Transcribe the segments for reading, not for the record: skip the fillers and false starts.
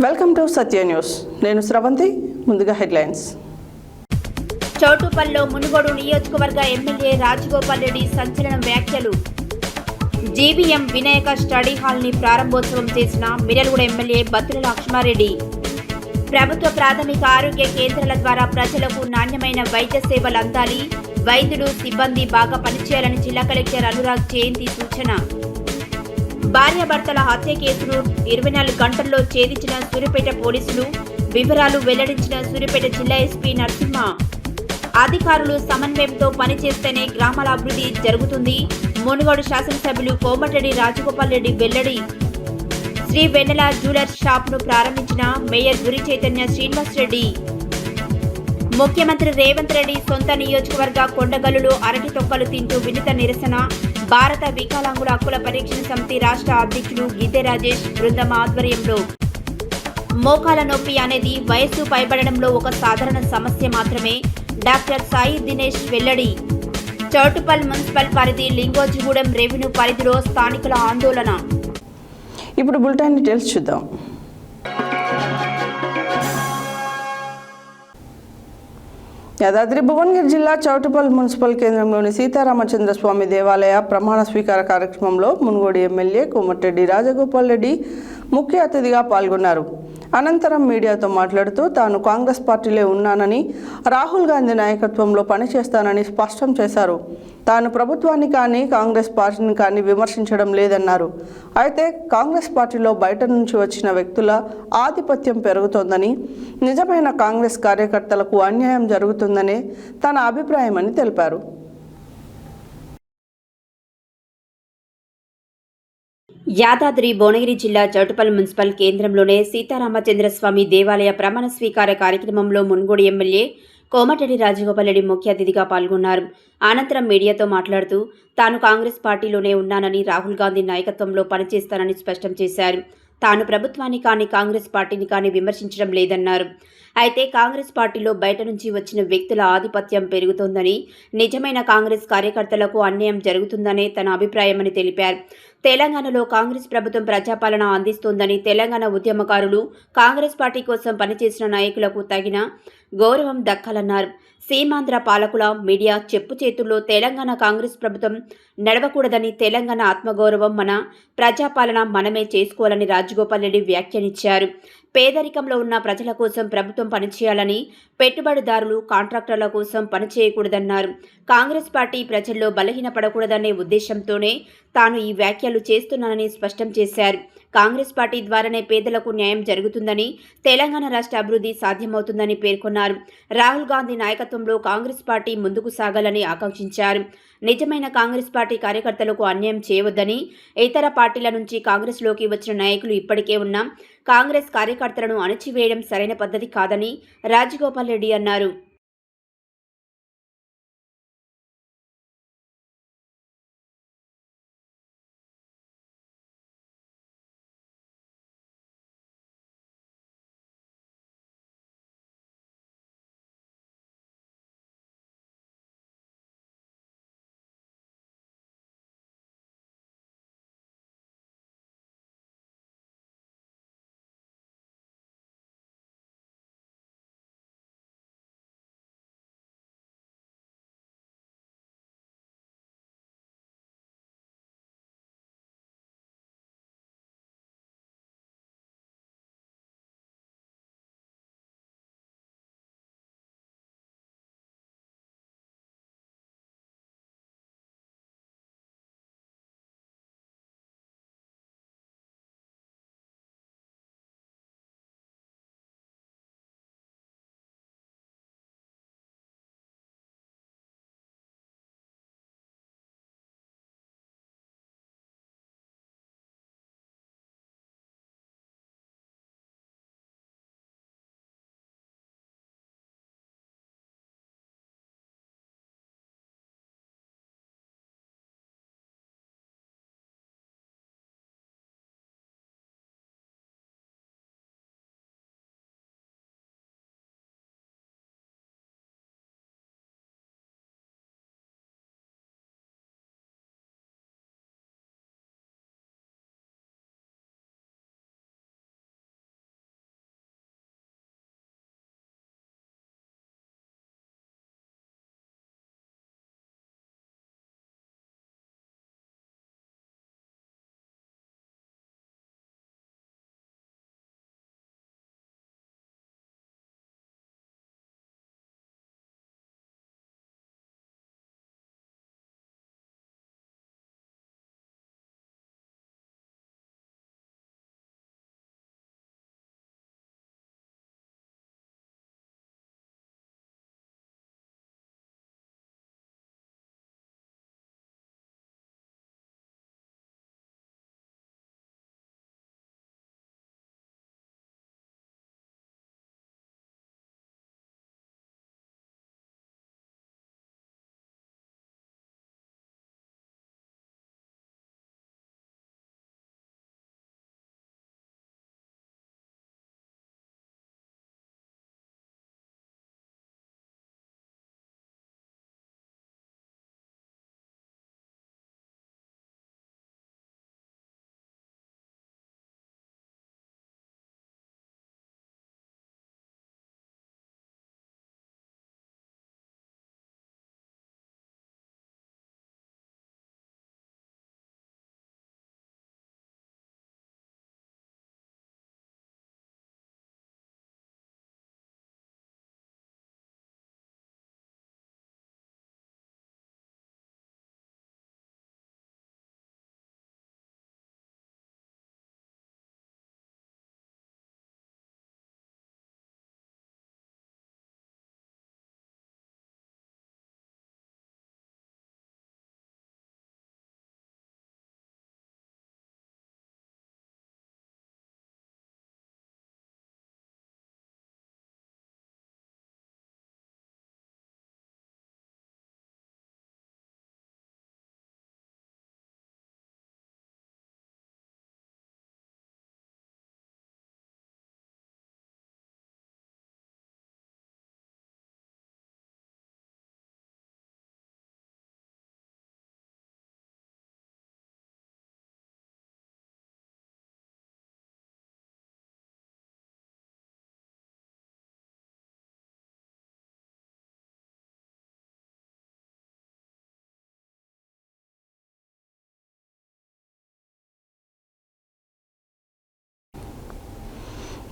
Welcome to Satya news. నేను స్రవంతి. ముందుగా headlines. చౌటుప్పల్లో Munugode నియోజకవర్గ ఎమ్మెల్యే రాజగోపాల్ రెడ్డి సంచలన వ్యాఖ్యలు. జీవీఎం వినాయక స్టడీ హాల్ ని ప్రారంభోత్సవం చేసిన మిర్యాలగూడ ఎమ్మెల్యే బత్తుల లక్ష్మారెడ్డి. ప్రభుత్వ ప్రాథమిక ఆరోగ్య కేంద్రాల ద్వారా ప్రజలకు నాణ్యమైన వైద్య సేవలు అందాలి, వైద్యులు సిబ్బంది బాగా పనిచేయాలని జిల్లా కలెక్టర్ అనురాగ్ జయంతి సూచన. భార్యాభర్తల హత్య కేసును 24 గంటల్లో ఛేదించిన సూర్యాపేట పోలీసులు, వివరాలు వెల్లడించిన సూర్యాపేట జిల్లా ఎస్పీ నరసింహ. అధికారులు సమన్వయంతో పనిచేస్తేనే గ్రామాల అభివృద్ధి జరుగుతుంది, మునుగోడు శాసనసభ్యులు కోమటిరెడ్డి రాజగోపాల్ రెడ్డి వెల్లడి. శ్రీ వెన్నెల జ్యువెలర్స్ షాప్ ను ప్రారంభించిన మేయర్ గురి చైతన్య శ్రీనివాస్ రెడ్డి. ముఖ్యమంత్రి రేవంత్ రెడ్డి సొంత నియోజకవర్గ కొండగల్లులో అరటి తొక్కలు తింటూ వినూత్న నిరసన. భారత వికలాంగుల హక్కుల పరిరక్షణ సమితి రాష్ట్ర అధ్యక్షులు గీతే రాజేష్ బృందం ఆధ్వర్యంలో. మోకాల నొప్పి అనేది వయస్సు పైబడడంలో ఒక సాధారణ సమస్య మాత్రమే. డాక్టర్ సాయి దినేష్ వెల్లడి. చౌటుప్పల్ మున్సిపల్ పరిధి లింగోజిగూడెం రెవెన్యూ పరిధిలో స్థానికుల ఆందోళన. ఇప్పుడు బులెటిన్ డీటెయిల్స్ చూద్దాం. యాదాద్రి భువనగిరి జిల్లా చౌటుప్పల్ మున్సిపల్ కేంద్రంలోని సీతారామచంద్ర స్వామి దేవాలయ ప్రమాణ స్వీకార కార్యక్రమంలో మునుగోడు ఎమ్మెల్యే కోమటిరెడ్డి రాజగోపాల్ రెడ్డి ముఖ్య అతిథిగా పాల్గొన్నారు. అనంతరం మీడియాతో మాట్లాడుతూ తాను కాంగ్రెస్ పార్టీలో ఉన్నానని, రాహుల్ గాంధీ నాయకత్వంలో పనిచేస్తానని స్పష్టం చేశారు. తాను ప్రభుత్వాన్ని కానీ కాంగ్రెస్ పార్టీని కానీ విమర్శించడం లేదన్నారు. అయితే కాంగ్రెస్ పార్టీలో బయట నుంచి వచ్చిన వ్యక్తుల ఆధిపత్యం పెరుగుతోందని, నిజమైన కాంగ్రెస్ కార్యకర్తలకు అన్యాయం జరుగుతుందనే తన అభిప్రాయమని తెలిపారు. యాదాద్రి భువనగిరి జిల్లా చౌటుప్పల్ మున్సిపల్ కేంద్రంలోనే సీతారామచంద్రస్వామి దేవాలయ ప్రమాణ స్వీకార కార్యక్రమంలో మునుగోడు ఎమ్మెల్యే కోమటిరెడ్డి రాజగోపాల్ రెడ్డి ముఖ్య అతిథిగా పాల్గొన్నారు. అనంతరం మీడియాతో మాట్లాడుతూ తాను కాంగ్రెస్ పార్టీలోనే ఉన్నానని, రాహుల్ గాంధీ నాయకత్వంలో పనిచేస్తానని స్పష్టం చేశారు. తాను ప్రభుత్వాన్ని కానీ కాంగ్రెస్ పార్టీని కానీ విమర్శించడం లేదన్నారు. అయితే కాంగ్రెస్ పార్టీలో బయట నుంచి వచ్చిన వ్యక్తుల ఆధిపత్యం పెరుగుతోందని, నిజమైన కాంగ్రెస్ కార్యకర్తలకు అన్యాయం జరుగుతుందనే తన అభిప్రాయమని తెలిపారు. తెలంగాణలో కాంగ్రెస్ ప్రభుత్వం ప్రజాపాలన అందిస్తోందని, తెలంగాణ ఉద్యమకారులు కాంగ్రెస్ పార్టీ కోసం పనిచేసిన నాయకులకు తగిన గౌరవం దక్కాలన్నారు. సీమాంధ్ర పాలకుల మీడియా చెప్పు చేతుల్లో తెలంగాణ కాంగ్రెస్ ప్రభుత్వం నడవకూడదని, తెలంగాణ ఆత్మగౌరవం, మన ప్రజాపాలన మనమే చేసుకోవాలని రాజగోపాల్ రెడ్డి వ్యాఖ్యానించారు. పేదరికంలో ఉన్న ప్రజల కోసం ప్రభుత్వం పనిచేయాలని, పెట్టుబడిదారులు కాంట్రాక్టర్ల కోసం పనిచేయకూడదన్నారు. కాంగ్రెస్ పార్టీ ప్రజల్లో బలహీనపడకూడదనే ఉద్దేశంతోనే తాను ఈ వ్యాఖ్యలు చేస్తున్నానని స్పష్టం చేశారు. కాంగ్రెస్ పార్టీ ద్వారానే పేదలకు న్యాయం జరుగుతుందని, తెలంగాణ రాష్ట్ర అభివృద్ధి సాధ్యమవుతుందని పేర్కొన్నారు. రాహుల్ గాంధీ నాయకత్వంలో కాంగ్రెస్ పార్టీ ముందుకు సాగాలని ఆకాంక్షించారు. నిజమైన కాంగ్రెస్ పార్టీ కార్యకర్తలకు అన్యాయం చేయవద్దని, ఇతర పార్టీల నుంచి కాంగ్రెస్లోకి వచ్చిన నాయకులు ఇప్పటికే ఉన్న కాంగ్రెస్ కార్యకర్తలను అణచివేయడం సరైన పద్ధతి కాదని రాజగోపాల్ రెడ్డి అన్నారు.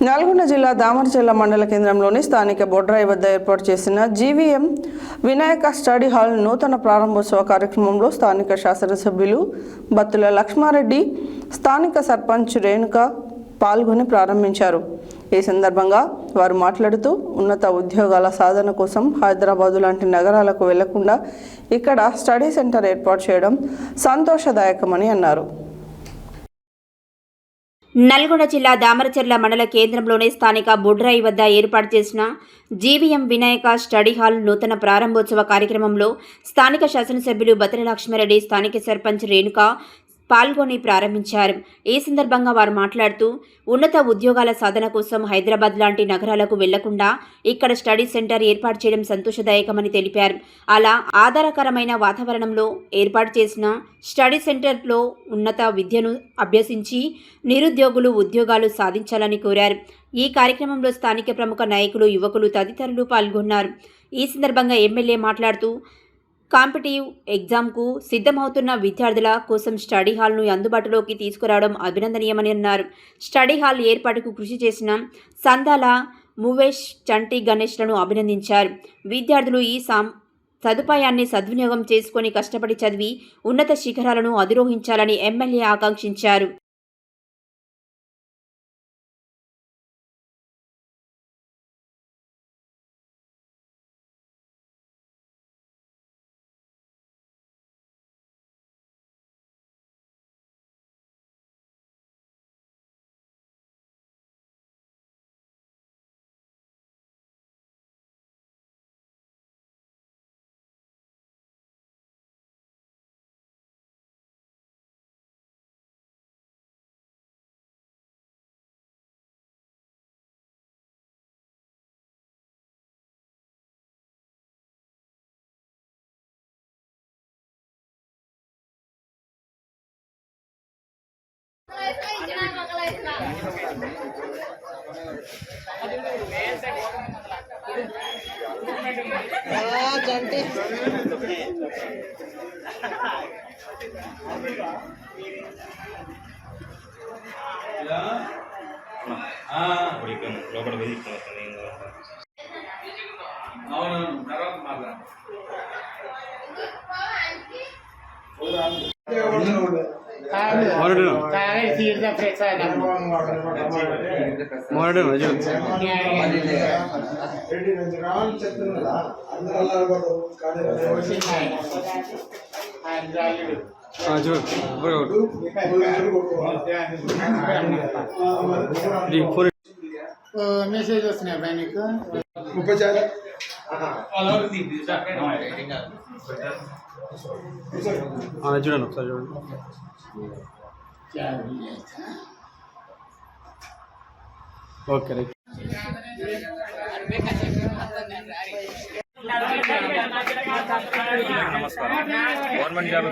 నల్గొండ జిల్లా దామరచెల్ల మండల కేంద్రంలోని స్థానిక బొడ్రాయి వద్ద ఏర్పాటు చేసిన జీవీఎం వినాయక స్టడీ హాల్ నూతన ప్రారంభోత్సవ కార్యక్రమంలో స్థానిక శాసనసభ్యులు బత్తుల లక్ష్మారెడ్డి, స్థానిక సర్పంచ్ రేణుక పాల్గొని ప్రారంభించారు. ఈ సందర్భంగా వారు మాట్లాడుతూ ఉన్నత ఉద్యోగాల సాధన కోసం హైదరాబాదు లాంటి నగరాలకు వెళ్లకుండా ఇక్కడ స్టడీ సెంటర్ ఏర్పాటు చేయడం సంతోషదాయకమని అన్నారు. నల్గొండ జిల్లా దామరచెర్ల మండల కేంద్రంలోని స్థానిక బొడ్రాయి వద్ద ఏర్పాటు చేసిన జీవీఎం వినాయక స్టడీ హాల్ నూతన ప్రారంభోత్సవ కార్యక్రమంలో స్థానిక శాసనసభ్యులు బత్తుల లక్ష్మారెడ్డి, స్థానిక సర్పంచ్ రేణుక పాల్గొని ప్రారంభించారు. ఈ సందర్భంగా వారు మాట్లాడుతూ ఉన్నత ఉద్యోగాల సాధన కోసం హైదరాబాద్ లాంటి నగరాలకు వెళ్లకుండా ఇక్కడ స్టడీ సెంటర్ ఏర్పాటు చేయడం సంతోషదాయకమని తెలిపారు. అలా ఆధారకరమైన వాతావరణంలో ఏర్పాటు చేసిన స్టడీ సెంటర్లో ఉన్నత విద్యను అభ్యసించి నిరుద్యోగులు ఉద్యోగాలు సాధించాలని కోరారు. ఈ కార్యక్రమంలో స్థానిక ప్రముఖ నాయకులు, యువకులు తదితరులు పాల్గొన్నారు. ఈ సందర్భంగా ఎమ్మెల్యే మాట్లాడుతూ కాంపిటిటివ్ ఎగ్జామ్కు సిద్ధమవుతున్న విద్యార్థుల కోసం స్టడీ హాల్ను అందుబాటులోకి తీసుకురావడం అభినందనీయమని అన్నారు. స్టడీ హాల్ ఏర్పాటుకు కృషి చేసిన సందాల మువేష్, చంటి గణేష్లను అభినందించారు. విద్యార్థులు ఈ సదుపాయాన్ని సద్వినియోగం చేసుకొని కష్టపడి చదివి ఉన్నత శిఖరాలను అధిరోహించాలని ఎమ్మెల్యే ఆకాంక్షించారు. మెసేజ్ వస్తున్నాయి అబ్బాయి నీకు చూడండి ఒకసారి చూడండి. Okay right. నమస్కారం. గవర్నమెంట్ జాబ్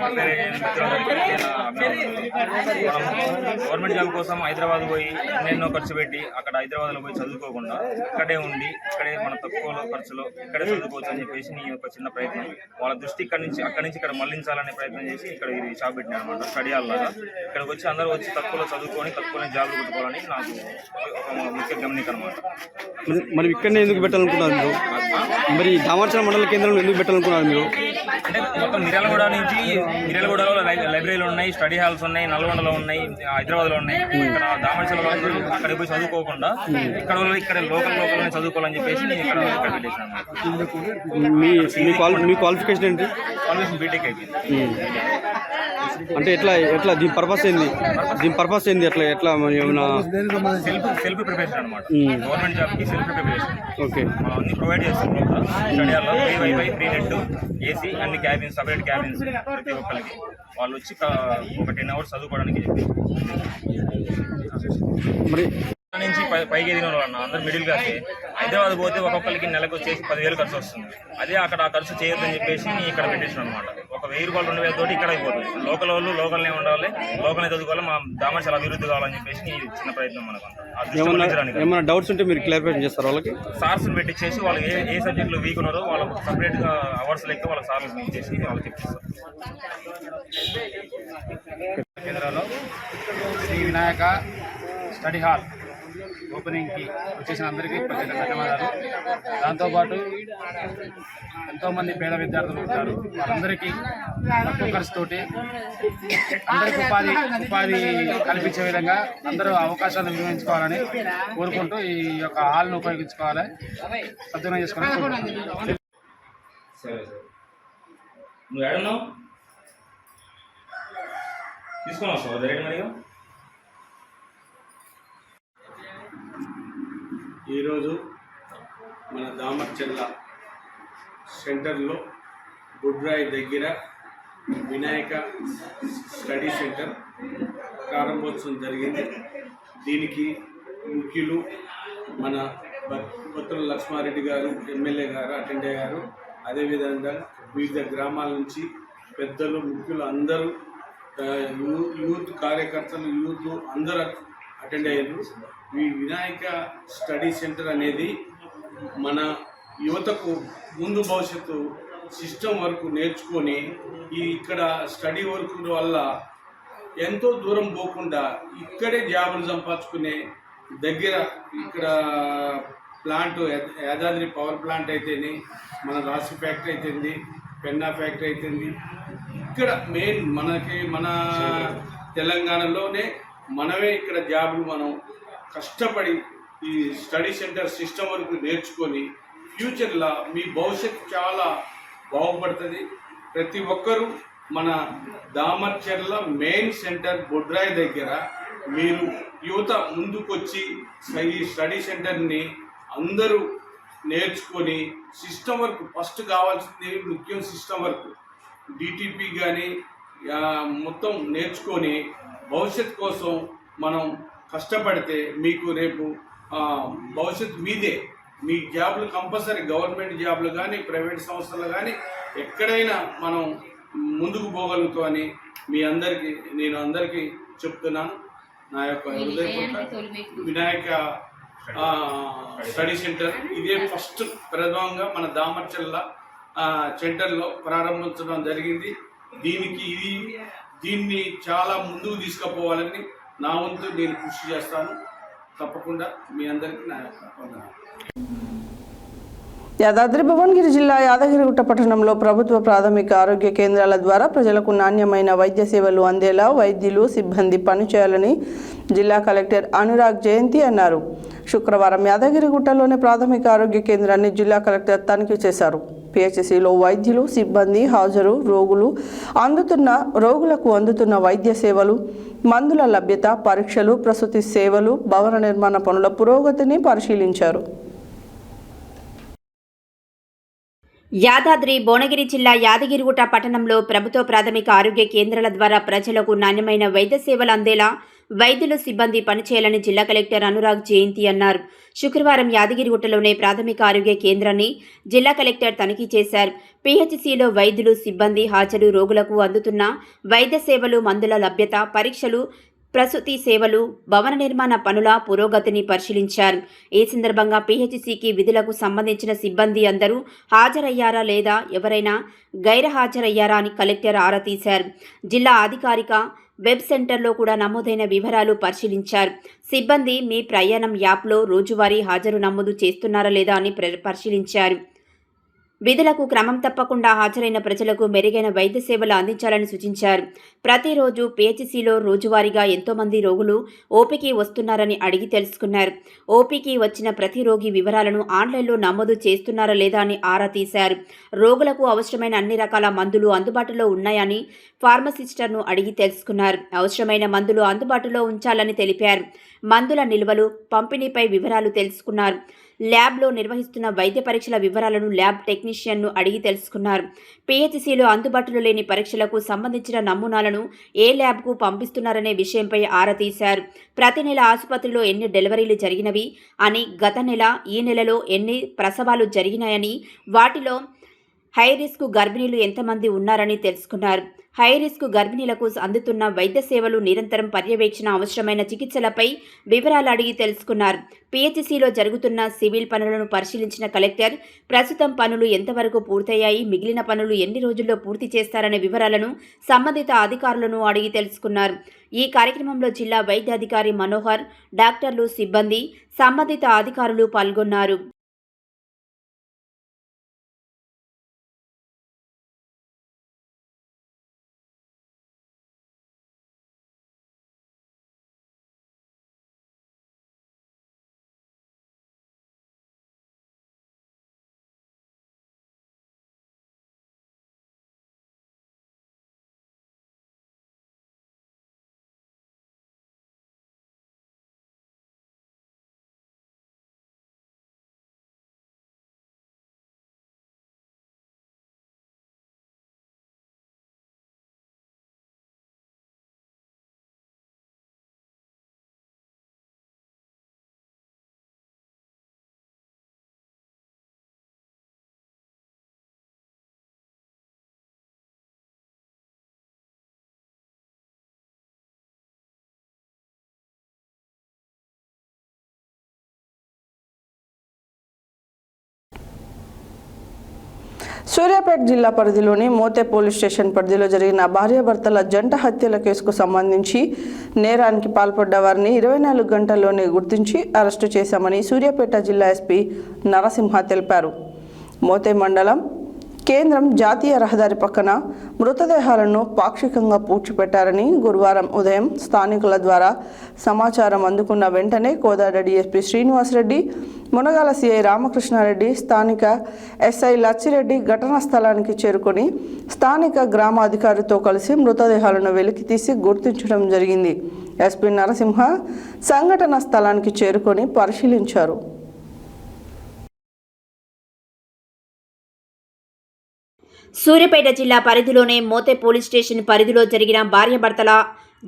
గవర్నమెంట్ జాబ్ కోసం హైదరాబాద్ పోయి ఎన్నెన్నో ఖర్చు పెట్టి అక్కడ హైదరాబాద్లో పోయి చదువుకోకుండా ఇక్కడే ఉండి ఇక్కడే మన తక్కువ ఖర్చులో ఇక్కడే చదువుకోవచ్చు అని చెప్పేసి నీ ఒక చిన్న ప్రయత్నం, వాళ్ళ దృష్టి అక్కడి నుంచి ఇక్కడ మళ్లించాలనే ప్రయత్నం చేసి ఇక్కడ ఇది షాప్ పెట్టినా అనమాట. స్టడీ హాల్ లాగా ఇక్కడికి వచ్చి అందరూ వచ్చి తక్కువలో చదువుకొని తక్కువనే జాబ్లు కొట్టుకోవాలని నాకు ఒక ముఖ్య గమనిక అనమాట. మరి ఇక్కడనే ఎందుకు పెట్టాలనుకున్నారు మీరు? మరి దామరచెల్ల మండల కేంద్రంలో ఎందుకు పెట్టాలనుకున్నారు మీరు? అంటే మొత్తం మిర్యాలగూడలో లైబ్రరీలు ఉన్నాయి, స్టడీ హాల్స్ ఉన్నాయి, నల్గొండలో ఉన్నాయి, హైదరాబాద్లో ఉన్నాయి. ఇక్కడ దామరచెల్లలో అక్కడికి పోయి చదువుకోకుండా ఇక్కడ లోకల్ చదువుకోవాలని చెప్పేసి నేను ఇక్కడ పెట్టేసాను. మీ క్వాలిఫికేషన్ ఏంటి? క్వాలిఫికేషన్ బీటెక్ అయిపోయింది. అంటే ఎట్లా దీని పర్పస్ ఏంది? ఎట్లా సెల్ఫ్ ప్రిపరేషన్ అనమాట. గవర్నమెంట్ జాబ్ కి సెల్ఫ్ ప్రిపరేషన్. ఓకే, మనం అన్ని ప్రొవైడ్ చేస్తాం. స్టడీ హాల్లో free wifi, free net, AC, అన్ని క్యాబిన్స్, సపరేట్ క్యాబిన్స్ ప్రతి ఒక్కరికి. వాళ్ళు వచ్చి ఒక 10 hours చదువుకోవడానికి చెప్పి మరి నుంచి పైకి ఎదిగిన వాళ్ళు అందరూ మిడిల్ క్లాస్. హైదరాబాద్ పోతే ఒక్కొక్కరికి నెలకు వచ్చేసి 10,000 ఖర్చు వస్తుంది. అదే అక్కడ ఆ ఖర్చు చేయొద్దని చెప్పేసి నేను ఇక్కడ పెట్టేసాను అనమాట. ఒక 1,000 రూపాయలు 2,000 తోటి ఇక్కడ అయిపోతుంది. లోకల్ వాళ్ళు లోకల్నే ఉండాలి, లోకల్నే చదువుకోవాలి, మా దామరచెల్ల అభివృద్ధి కావాలని చెప్పేసి నేను చిన్న ప్రయత్నం మనకు. ఏమైనా డౌట్స్ ఉంటే మీరు క్లారిఫై చేస్తారు వాళ్ళకి. సార్స్ పెట్టించేసి వాళ్ళు ఏ సబ్జెక్టులో వీక్ ఉన్నారో వాళ్ళకు సపరేట్గా అవర్స్ లెక్క వాళ్ళ సార్లు ఇచ్చేసి వాళ్ళకి చెప్పిస్తారు. కేంద్రాల్లో శ్రీ వినాయక స్టడీ హాల్ ఓపెనింగ్కి వచ్చేసిన అందరికీ ప్రత్యేక ధన్యవాదాలు. దాంతోపాటు ఎంతోమంది పేద విద్యార్థులు ఉంటారు, వాళ్ళందరికీ తక్కువ ఖర్చుతోటి అందరికీ ఉపాధి కల్పించే విధంగా అందరూ అవకాశాలు వినియోగించుకోవాలని కోరుకుంటూ ఈ యొక్క హాల్ను ఉపయోగించుకోవాలి, సద్వినియోగం చేసుకోవాలని. సరే నువ్వు ఏడున్నావు తీసుకొని వస్తావు డైరెక్ట్ మరిగా. ఈరోజు మన దామర్చర్ల సెంటర్లో బుడ్రాయి దగ్గర వినాయక స్టడీ సెంటర్ ప్రారంభోత్సవం జరిగింది. దీనికి ముఖ్యులు మన బొత్తుల లక్ష్మారెడ్డి గారు, ఎమ్మెల్యే గారు అటెండ్ అయ్యారు. అదేవిధంగా వివిధ గ్రామాల నుంచి పెద్దలు, ముఖ్యులు అందరూ, యూత్ కార్యకర్తలు, యూత్ అందరూ అటెండ్ అయ్యారు. ఈ వినాయక స్టడీ సెంటర్ అనేది మన యువతకు ముందు భవిష్యత్తు సిస్టమ్ వర్క్ నేర్చుకొని ఇక్కడ స్టడీ వర్క్ వల్ల ఎంతో దూరం పోకుండా ఇక్కడే జాబులు సంపాదించుకునే దగ్గర ఇక్కడ ప్లాంట్ యాదాద్రి పవర్ ప్లాంట్ అయితేనే, మన రాశి ఫ్యాక్టరీ అయితేంది, పెన్నా ఫ్యాక్టరీ అయితేంది, ఇక్కడ మెయిన్ మన తెలంగాణలోనే మనమే ఇక్కడ జాబులు మనం కష్టపడి ఈ స్టడీ సెంటర్ సిస్టమ్ వరకు నేర్చుకొని ఫ్యూచర్లో మీ భవిష్యత్తు చాలా బాగుపడుతుంది. ప్రతి ఒక్కరూ మన దామర్చర్ల మెయిన్ సెంటర్ బొడ్రాయి దగ్గర మీరు యువత ముందుకొచ్చి ఈ స్టడీ సెంటర్ని అందరూ నేర్చుకొని సిస్టమ్ వర్క్ ఫస్ట్ కావాల్సింది ముఖ్యం. సిస్టమ్ వర్క్ డిటిపి కానీ మొత్తం నేర్చుకొని భవిష్యత్తు కోసం మనం కష్టపడితే మీకు రేపు భవిష్యత్తు మీదే. మీ జాబ్లు కంపల్సరీ గవర్నమెంట్ జాబ్లు కానీ ప్రైవేట్ సంస్థలు కానీ ఎక్కడైనా మనం ముందుకు పోగలుగుతామని నేను అందరికీ చెప్తున్నాను. నా యొక్క హృదయపూర్వక వినాయక స్టడీ సెంటర్ ఇదే ఫస్ట్ ప్రథమంగా మన దామర్చర్ల సెంటర్లో ప్రారంభించడం జరిగింది. దీన్ని చాలా ముందుకు తీసుకుపోవాలని నా వంతు నేను కృషి చేస్తాను. తప్పకుండా మీ అందరికీ నా యొక్క వందనాలు. యాదాద్రి భువనగిరి జిల్లా యాదగిరిగుట్ట పట్టణంలో ప్రభుత్వ ప్రాథమిక ఆరోగ్య కేంద్రాల ద్వారా ప్రజలకు నాణ్యమైన వైద్య సేవలు అందేలా వైద్యులు, సిబ్బంది పనిచేయాలని జిల్లా కలెక్టర్ అనురాగ్ జయంతి అన్నారు. శుక్రవారం యాదగిరిగుట్టలోని ప్రాథమిక ఆరోగ్య కేంద్రాన్ని జిల్లా కలెక్టర్ తనిఖీ చేశారు. పిహెచ్సిలో వైద్యులు, సిబ్బంది హాజరు, రోగులకు అందుతున్న వైద్య సేవలు, మందుల లభ్యత, పరీక్షలు, ప్రసూతి సేవలు, భవన నిర్మాణ పనుల పురోగతిని పరిశీలించారు. యాదాద్రి భువనగిరి జిల్లా యాదగిరిగుట్ట పట్టణంలో ప్రభుత్వ ప్రాథమిక ఆరోగ్య కేంద్రాల ద్వారా ప్రజలకు నాణ్యమైన వైద్య సేవలు అందేలా వైద్యులు, సిబ్బంది పనిచేయాలని జిల్లా కలెక్టర్ అనురాగ్ జయంతి అన్నారు. శుక్రవారం యాదగిరిగుట్టలోనే ప్రాథమిక ఆరోగ్య కేంద్రాన్ని జిల్లా కలెక్టర్ తనిఖీ చేశారు. పిహెచ్సిలో వైద్యులు, సిబ్బంది హాజరు, రోగులకు అందుతున్న వైద్య సేవలు, మందుల లభ్యత, పరీక్షలు, ప్రసూతి సేవలు, భవన నిర్మాణ పనుల పురోగతిని పరిశీలించారు. ఈ సందర్భంగా పిహెచ్సికి విధులకు సంబంధించిన సిబ్బంది అందరూ హాజరయ్యారా లేదా ఎవరైనా గైర్హాజరయ్యారా అని కలెక్టర్ ఆరా తీశారు. జిల్లా అధికారిక వెబ్ సెంటర్లో కూడా నమోదైన వివరాలు పరిశీలించారు. సిబ్బంది మీ ప్రయాణం యాప్లో రోజువారీ హాజరు నమోదు చేస్తున్నారా లేదా అని పరిశీలించారు. విధులకు క్రమం తప్పకుండా హాజరైన ప్రజలకు మెరుగైన వైద్య సేవలు అందించాలని సూచించారు. ప్రతిరోజు పిహెచ్సిలో రోజువారీగా ఎంతోమంది రోగులు ఓపీకి వస్తున్నారని అడిగి తెలుసుకున్నారు. ఓపీకి వచ్చిన ప్రతి రోగి వివరాలను ఆన్లైన్లో నమోదు చేస్తున్నారా లేదా అని ఆరా తీశారు. రోగులకు అవసరమైన అన్ని రకాల మందులు అందుబాటులో ఉన్నాయని ఫార్మసిస్టర్ను అడిగి తెలుసుకున్నారు. అవసరమైన మందులు అందుబాటులో ఉంచాలని తెలిపారు. మందుల నిల్వలు, పంపిణీపై వివరాలు తెలుసుకున్నారు. ల్యాబ్లో నిర్వహిస్తున్న వైద్య పరీక్షల వివరాలను ల్యాబ్ టెక్నీషియన్ను అడిగి తెలుసుకున్నారు. పిహెచ్సిలో అందుబాటులో లేని పరీక్షలకు సంబంధించిన నమూనాలను ఏ ల్యాబ్కు పంపిస్తున్నారనే విషయంపై ఆరా తీశారు. ప్రతి నెల ఆసుపత్రిలో ఎన్ని డెలివరీలు జరిగినవి అని, గత నెల, ఈ నెలలో ఎన్ని ప్రసవాలు జరిగినాయని, వాటిలో హై రిస్క్ గర్భిణీలు ఎంతమంది ఉన్నారని తెలుసుకున్నారు. హై రిస్క్ గర్భిణీలకు అందుతున్న వైద్య సేవలు, నిరంతరం పర్యవేక్షణ, అవసరమైన చికిత్సలపై వివరాలు అడిగి తెలుసుకున్నారు. పిహెచ్సిలో జరుగుతున్న సివిల్ పనులను పరిశీలించిన కలెక్టర్ ప్రస్తుతం పనులు ఎంతవరకు పూర్తయ్యాయి, మిగిలిన పనులు ఎన్ని రోజుల్లో పూర్తి చేస్తారనే వివరాలను సంబంధిత అధికారులను అడిగి తెలుసుకున్నారు. ఈ కార్యక్రమంలో జిల్లా వైద్యాధికారి మనోహర్, డాక్టర్లు, సిబ్బంది, సంబంధిత అధికారులు పాల్గొన్నారు. సూర్యాపేట జిల్లా పరిధిలోని మోతే పోలీస్ స్టేషన్ పరిధిలో జరిగిన భార్యాభర్తల జంట హత్యల కేసుకు సంబంధించి నేరానికి పాల్పడ్డ వారిని 24 గంటల్లోనే గుర్తించి అరెస్టు చేశామని సూర్యాపేట జిల్లా ఎస్పీ నరసింహ తెలిపారు. మోతే మండలం కేంద్రం జాతీయ రహదారి పక్కన మృతదేహాలను పాక్షికంగా పూడ్చిపెట్టారని గురువారం ఉదయం స్థానికుల ద్వారా సమాచారం అందుకున్న వెంటనే కోదాడ డీఎస్పీ శ్రీనివాసరెడ్డి, మునగాల సిఐ రామకృష్ణారెడ్డి, స్థానిక ఎస్ఐ లచ్చిరెడ్డి ఘటనా స్థలానికి చేరుకొని స్థానిక గ్రామాధికారితో కలిసి మృతదేహాలను వెలికితీసి గుర్తించడం జరిగింది. ఎస్పీ నరసింహ సంఘటన స్థలానికి చేరుకొని పరిశీలించారు. సూర్యాపేట జిల్లా పరిధిలోనే మోతే పోలీస్ స్టేషన్ పరిధిలో జరిగిన భార్యాభర్తల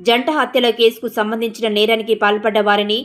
జంట హత్యల కేసుకు సంబంధించిన నేరానికి పాల్పడ్డ వారిని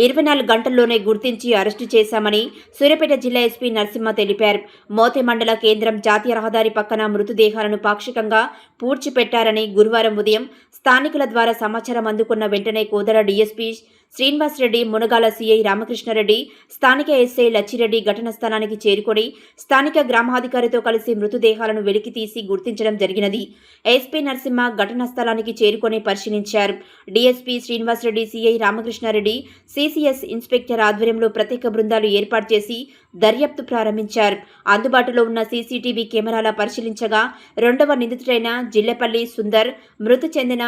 24 గంటల్లోనే గుర్తించి అరెస్టు చేశామని సూర్యాపేట జిల్లా ఎస్పీ నరసింహ తెలిపారు. మోతే మండల కేంద్రం జాతీయ రహదారి పక్కన మృతదేహాలను పాక్షికంగా పూడ్చిపెట్టారని గురువారం ఉదయం స్థానికుల ద్వారా సమాచారం అందుకున్న వెంటనే కోదాడ డీఎస్పీ శ్రీనివాసరెడ్డి, మునగాల సిఐ రామకృష్ణారెడ్డి, స్థానిక ఎస్ఐ లచ్చిరెడ్డి ఘటనా స్థలానికి చేరుకొని స్థానిక గ్రామాధికారితో కలిసి మృతదేహాలను వెలికితీసి గుర్తించడం జరిగినది. ఎస్పీ నరసింహ ఘటనా స్థలానికి చేరుకొని పరిశీలించారు. DSP Srinivasa Reddy, CI Ramakrishna Reddy, CCS inspector ఆధ్వర్యంలో ప్రత్యేక బృందాలు ఏర్పాటు చేసి దర్యాప్తు ప్రారంభించారు. అందుబాటులో ఉన్న సీసీటీవీ కెమెరాల పరిశీలించగా 2వ నిందితుడైన జిల్లెపల్లి సుందర్ మృతి చెందిన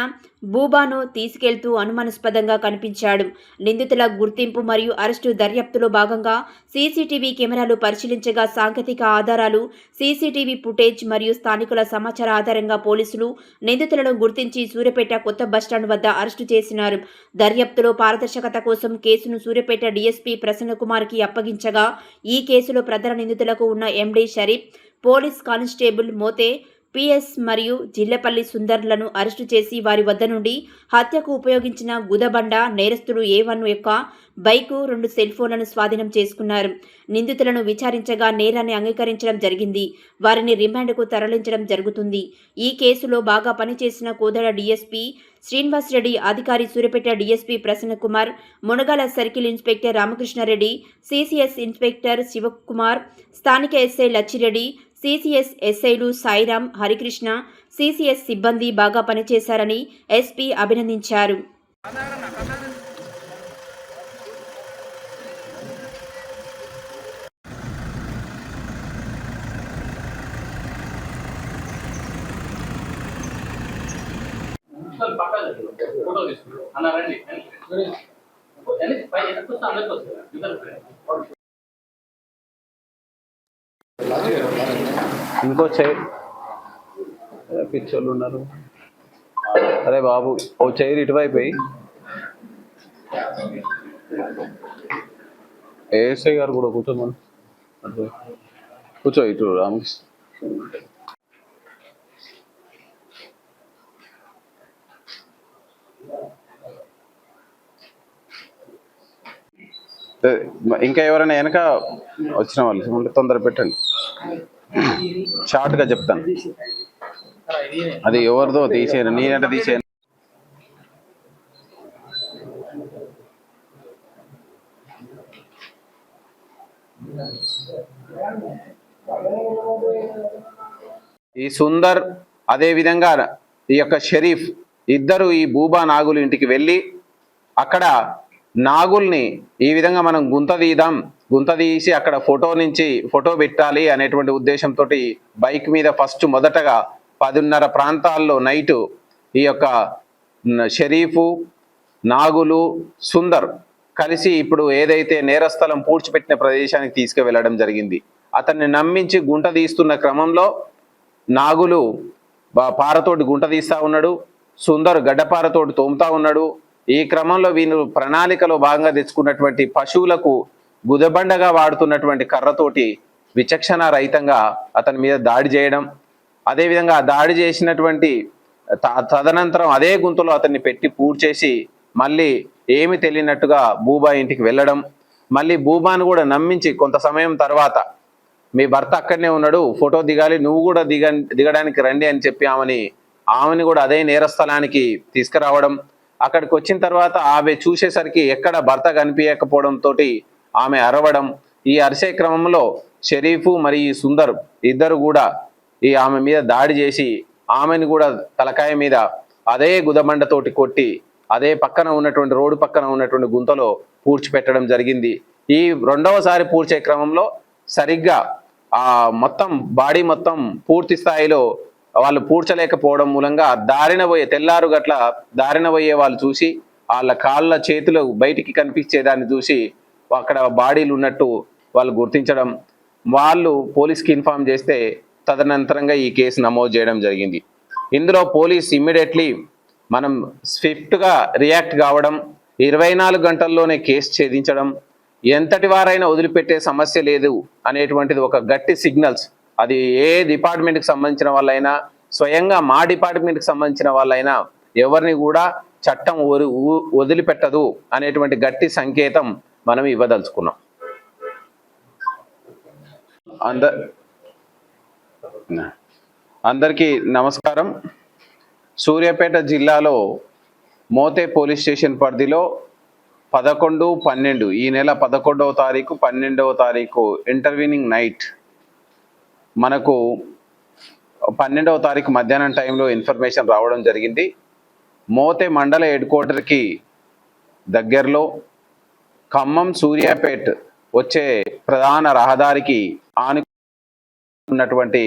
బూబాను తీసుకెళ్తూ అనుమానాస్పదంగా కనిపించాడు. నిందితుల గుర్తింపు మరియు అరెస్టు దర్యాప్తులో భాగంగా సీసీటీవీ కెమెరాలు పరిశీలించగా సాంకేతిక ఆధారాలు, సీసీటీవీ ఫుటేజ్ మరియు స్థానికుల సమాచారం ఆధారంగా పోలీసులు నిందితులను గుర్తించి సూర్యాపేట కొత్త బస్టాండ్ వద్ద అరెస్టు చేసినారు. దర్యాప్తులో పారదర్శకత కోసం కేసును సూర్యాపేట డీఎస్పీ ప్రసన్నకుమార్కి అప్పగించగా ఈ కేసులో ప్రధాన నిందితులకు ఉన్న MD Sharif, police constable Mothe PS మరియు జిల్లెపల్లి సుందర్లను అరెస్టు చేసి వారి వద్ద నుండి హత్యకు ఉపయోగించిన గుదబండ, నేరస్తుడు A1 యొక్క బైకు, 2 సెల్ ఫోన్లను స్వాధీనం చేసుకున్నారు. నిందితులను విచారించగా నేరాన్ని అంగీకరించడం జరిగింది. వారిని రిమాండ్కు తరలించడం జరుగుతుంది. ఈ కేసులో బాగా పనిచేసిన కోదాడ డీఎస్పీ శ్రీనివాసరెడ్డి, అధికారి Suryapet DSP Prasanna Kumar, Munagala circle inspector Ramakrishna Reddy, CCS inspector Shiva Kumar, స్థానిక ఎస్ఐ లచ్చిరెడ్డి, సిసిఎస్ ఎస్ఐలు సాయిరాం, హరికృష్ణ, సిసిఎస్ సిబ్బంది బాగా పనిచేశారని ఎస్పీ అభినందించారు. ఇంకో చైర్ పిచ్చోళ్ళు ఉన్నారు. అరే బాబు, ఓ చైర్ ఇటువైపు ఏఎస్ఐ గారు కూడా కూర్చోమని కూర్చో. ఇటు రామకృష్ణ ఇంకా ఎవరైనా వెనక వచ్చిన వాళ్ళు తొందర పెట్టండి. షార్ట్గా చెప్తాను. అది ఎవరిదో తీసేయను, నేనట తీసేయను. ఈ సుందర్ అదే విధంగా ఈ యొక్క షరీఫ్ ఇద్దరు ఈ బూబా నాగులు ఇంటికి వెళ్ళి అక్కడ నాగుల్ని ఈ విధంగా మనం గుంత తీసి అక్కడ ఫోటో పెట్టాలి అనేటువంటి ఉద్దేశంతో బైక్ మీద ఫస్ట్ మొదటగా 10:30 ప్రాంతాల్లో నైటు ఈ యొక్క షరీఫు, నాగులు, సుందర్ కలిసి ఇప్పుడు ఏదైతే నేరస్థలం పూడ్చిపెట్టిన ప్రదేశానికి తీసుకువెళ్ళడం జరిగింది. అతన్ని నమ్మించి గుంట తీస్తున్న క్రమంలో నాగులు పారతోటి గుంట తీస్తా ఉన్నాడు, సుందర్ గడ్డపారతోటి తోముతా ఉన్నాడు. ఈ క్రమంలో వీళ్ళు ప్రణాళికలో భాగంగా తెచ్చుకున్నటువంటి పశువులకు గుదబండగా వాడుతున్నటువంటి కర్రతోటి విచక్షణ రహితంగా అతని మీద దాడి చేయడం, అదేవిధంగా దాడి చేసినటువంటి తదనంతరం అదే గుంతలో అతన్ని పెట్టి పూడ్చేసి మళ్ళీ ఏమి తెలియనట్టుగా బూబా ఇంటికి వెళ్ళడం, మళ్ళీ బూబాను కూడా నమ్మించి కొంత సమయం తర్వాత మీ భర్త అక్కడనే ఉన్నాడు, ఫోటో దిగాలి, నువ్వు కూడా దిగడానికి రండి అని చెప్పి ఆమెని కూడా అదే నేరస్థలానికి తీసుకురావడం. అక్కడికి వచ్చిన తర్వాత ఆమె చూసేసరికి ఎక్కడ భర్త కనిపించకపోవడంతో ఆమె అరవడం. ఈ అరిసే క్రమంలో షరీఫు మరియు సుందర్ ఇద్దరు కూడా ఈ ఆమె మీద దాడి చేసి ఆమెను కూడా తలకాయ మీద అదే గుదబండతోటి కొట్టి అదే పక్కన ఉన్నటువంటి రోడ్డు పక్కన ఉన్నటువంటి గుంతలో పూడ్చిపెట్టడం జరిగింది. ఈ రెండవసారి పూడ్చే క్రమంలో సరిగ్గా మొత్తం బాడీ మొత్తం పూర్తి స్థాయిలో వాళ్ళు పూడ్చలేకపోవడం మూలంగా తెల్లారు గట్ల దారిన పోయే వాళ్ళు చూసి వాళ్ళ కాళ్ళ చేతులు బయటికి కనిపించేదాన్ని చూసి అక్కడ బాడీలు ఉన్నట్టు వాళ్ళు గుర్తించడం, వాళ్ళు పోలీస్కి ఇన్ఫార్మ్ చేస్తే తదనంతరంగా ఈ కేసు నమోదు చేయడం జరిగింది. ఇందులో పోలీస్ ఇమ్మీడియట్లీ మనం స్విఫ్ట్గా రియాక్ట్ కావడం, 24 గంటల్లోనే కేసు ఛేదించడం, ఎంతటి వారైనా వదిలిపెట్టే సమస్య లేదు అనేటువంటిది ఒక గట్టి సిగ్నల్స్. అది ఏ డిపార్ట్మెంట్కి సంబంధించిన వాళ్ళైనా, స్వయంగా మా డిపార్ట్మెంట్కి సంబంధించిన వాళ్ళైనా ఎవరిని కూడా చట్టం వదిలిపెట్టదు అనేటువంటి గట్టి సంకేతం మనం ఇవ్వదలుచుకున్నాం. అందరికీ నమస్కారం. సూర్యాపేట జిల్లాలో మోతే పోలీస్ స్టేషన్ పరిధిలో 11/12 ఈ నెల 11వ తారీఖు 12వ తారీఖు ఇంటర్వ్యూనింగ్ నైట్ మనకు 12వ తారీఖు మధ్యాహ్నం టైంలో ఇన్ఫర్మేషన్ రావడం జరిగింది. మోతే మండల హెడ్ క్వార్టర్కి దగ్గరలో ఖమ్మం సూర్యాపేట్ వచ్చే ప్రధాన రహదారికి ఆనుకున్నటువంటి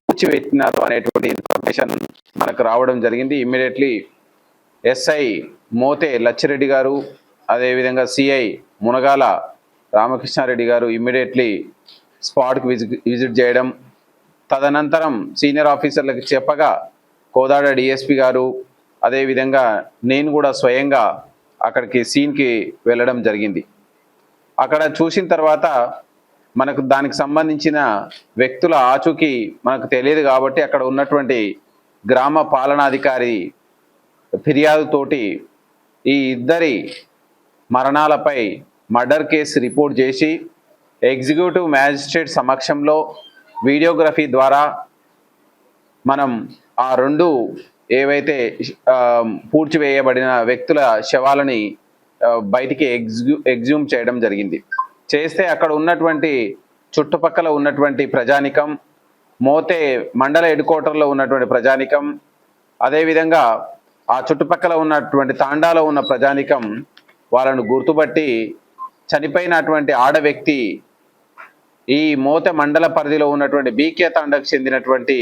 పూడ్చిపెట్టినారు అనేటువంటి ఇన్ఫర్మేషన్ మనకు రావడం జరిగింది. ఇమ్మీడియట్లీ ఎస్ఐ మోతే లచ్చిరెడ్డి గారు, అదేవిధంగా సిఐ మునగాల రామకృష్ణారెడ్డి గారు ఇమ్మీడియట్లీ స్పాట్కి విజిట్ చేయడం, తదనంతరం సీనియర్ ఆఫీసర్లకు చెప్పగా కోదాడ డిఎస్పి గారు, అదేవిధంగా నేను కూడా స్వయంగా అక్కడికి సీన్కి వెళ్ళడం జరిగింది. అక్కడ చూసిన తర్వాత మనకు దానికి సంబంధించిన వ్యక్తుల ఆచూకీ మనకు తెలియదు కాబట్టి అక్కడ ఉన్నటువంటి గ్రామ పాలనాధికారి ఫిర్యాదుతోటి ఈ ఇద్దరి మరణాలపై మర్డర్ కేసు రిపోర్ట్ చేసి ఎగ్జిక్యూటివ్ మ్యాజిస్ట్రేట్ సమక్షంలో వీడియోగ్రఫీ ద్వారా మనం ఆ రెండు ఏవైతే పూడ్చివేయబడిన వ్యక్తుల శవాలని బయటికి ఎగ్జ్యూమ్ చేయడం జరిగింది. చేస్తే అక్కడ ఉన్నటువంటి చుట్టుపక్కల ఉన్నటువంటి ప్రజానికం, మోతే మండల హెడ్ క్వార్టర్లో ఉన్నటువంటి ప్రజానికం, అదేవిధంగా ఆ చుట్టుపక్కల ఉన్నటువంటి తాండాలో ఉన్న ప్రజానికం వాళ్ళను గుర్తుపట్టి చనిపోయినటువంటి ఆడ వ్యక్తి ఈ మోతే మండల పరిధిలో ఉన్నటువంటి బీకే తాండకు చెందినటువంటి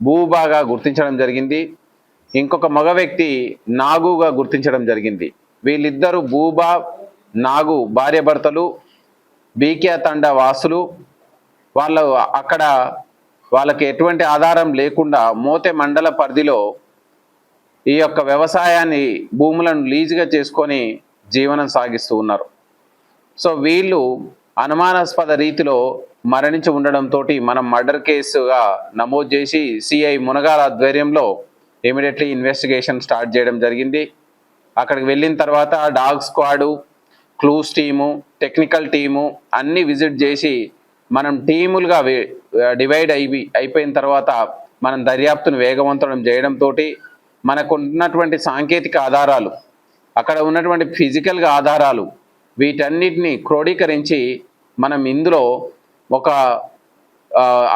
బూబాగా గుర్తించడం జరిగింది. ఇంకొక మగ వ్యక్తి నాగుగా గుర్తించడం జరిగింది. వీళ్ళిద్దరూ బూబా నాగు భార్యాభర్తలు, బీకే తండ వాసులు. వాళ్ళు అక్కడ వాళ్ళకి ఎటువంటి ఆధారం లేకుండా మోతే మండల పరిధిలో ఈ యొక్క వ్యవసాయాన్ని భూములను లీజుగా చేసుకొని జీవనం సాగిస్తూ ఉన్నారు. సో వీళ్ళు అనుమానాస్పద రీతిలో మరణించి ఉండడంతో మనం మర్డర్ కేసుగా నమోదు చేసి సిఐ మునగాల ఆధ్వర్యంలో ఇమీడియట్లీ ఇన్వెస్టిగేషన్ స్టార్ట్ చేయడం జరిగింది. అక్కడికి వెళ్ళిన తర్వాత dog squad, clues team, technical team అన్నీ విజిట్ చేసి మనం టీములుగా డివైడ్ అయిపోయిన తర్వాత మనం దర్యాప్తును వేగవంతం చేయడంతో మనకు ఉన్నటువంటి సాంకేతిక ఆధారాలు, అక్కడ ఉన్నటువంటి ఫిజికల్గా ఆధారాలు, వీటన్నిటిని క్రోడీకరించి మనం ఇందులో ఒక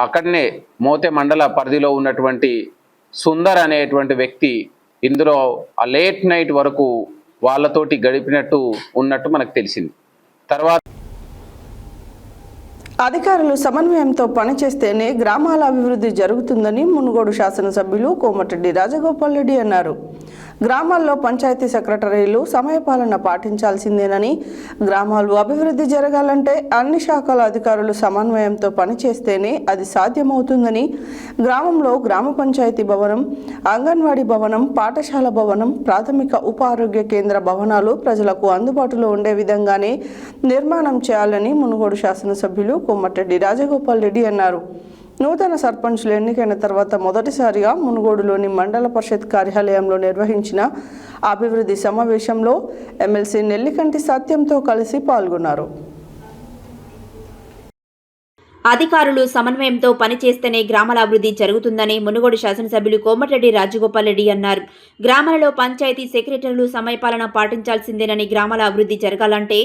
అక్కడనే మోతే మండల పరిధిలో ఉన్నటువంటి సుందర్ అనేటువంటి వ్యక్తి ఇందులో లేట్ నైట్ వరకు వాళ్ళతోటి గడిపినట్టు ఉన్నట్టు మనకు తెలిసింది. తర్వాత అధికారులు సమన్వయంతో పనిచేస్తేనే గ్రామాల అభివృద్ధి జరుగుతుందని మునుగోడు శాసనసభ్యులు కోమటిరెడ్డి రాజగోపాల్ రెడ్డి అన్నారు. గ్రామాల్లో పంచాయతీ సెక్రటరీలు సమయపాలన పాటించాల్సిందేనని, గ్రామాలు అభివృద్ధి జరగాలంటే అన్ని శాఖల అధికారులు సమన్వయంతో పనిచేస్తేనే అది సాధ్యమవుతుందని, గ్రామంలో గ్రామ పంచాయతీ భవనం, అంగన్వాడీ భవనం, పాఠశాల భవనం, ప్రాథమిక ఉప ఆరోగ్య కేంద్ర భవనాలు ప్రజలకు అందుబాటులో ఉండే విధంగానే నిర్మాణం చేయాలని మునుగోడు శాసనసభ్యులు కోమటిరెడ్డి రాజగోపాల్ రెడ్డి అన్నారు. నూతన సర్పంచ్లు ఎన్నికైన తర్వాత మొదటిసారిగా మునుగోడులోని మండల పరిషత్ కార్యాలయంలో నిర్వహించిన అభివృద్ధి సమావేశంలో ఎమ్మెల్సీ నెల్లికంటి సత్యంతో కలిసి పాల్గొన్నారు. అధికారులు సమన్వయంతో పనిచేస్తేనే గ్రామాల అభివృద్ధి జరుగుతుందని మునుగోడు శాసనసభ్యులు కోమటిరెడ్డి రాజగోపాల్ రెడ్డి అన్నారు. గ్రామాలలో పంచాయతీ సెక్రటరీలు సమయపాలన పాటించాల్సిందేనని, గ్రామాల అభివృద్ధి జరగాలంటే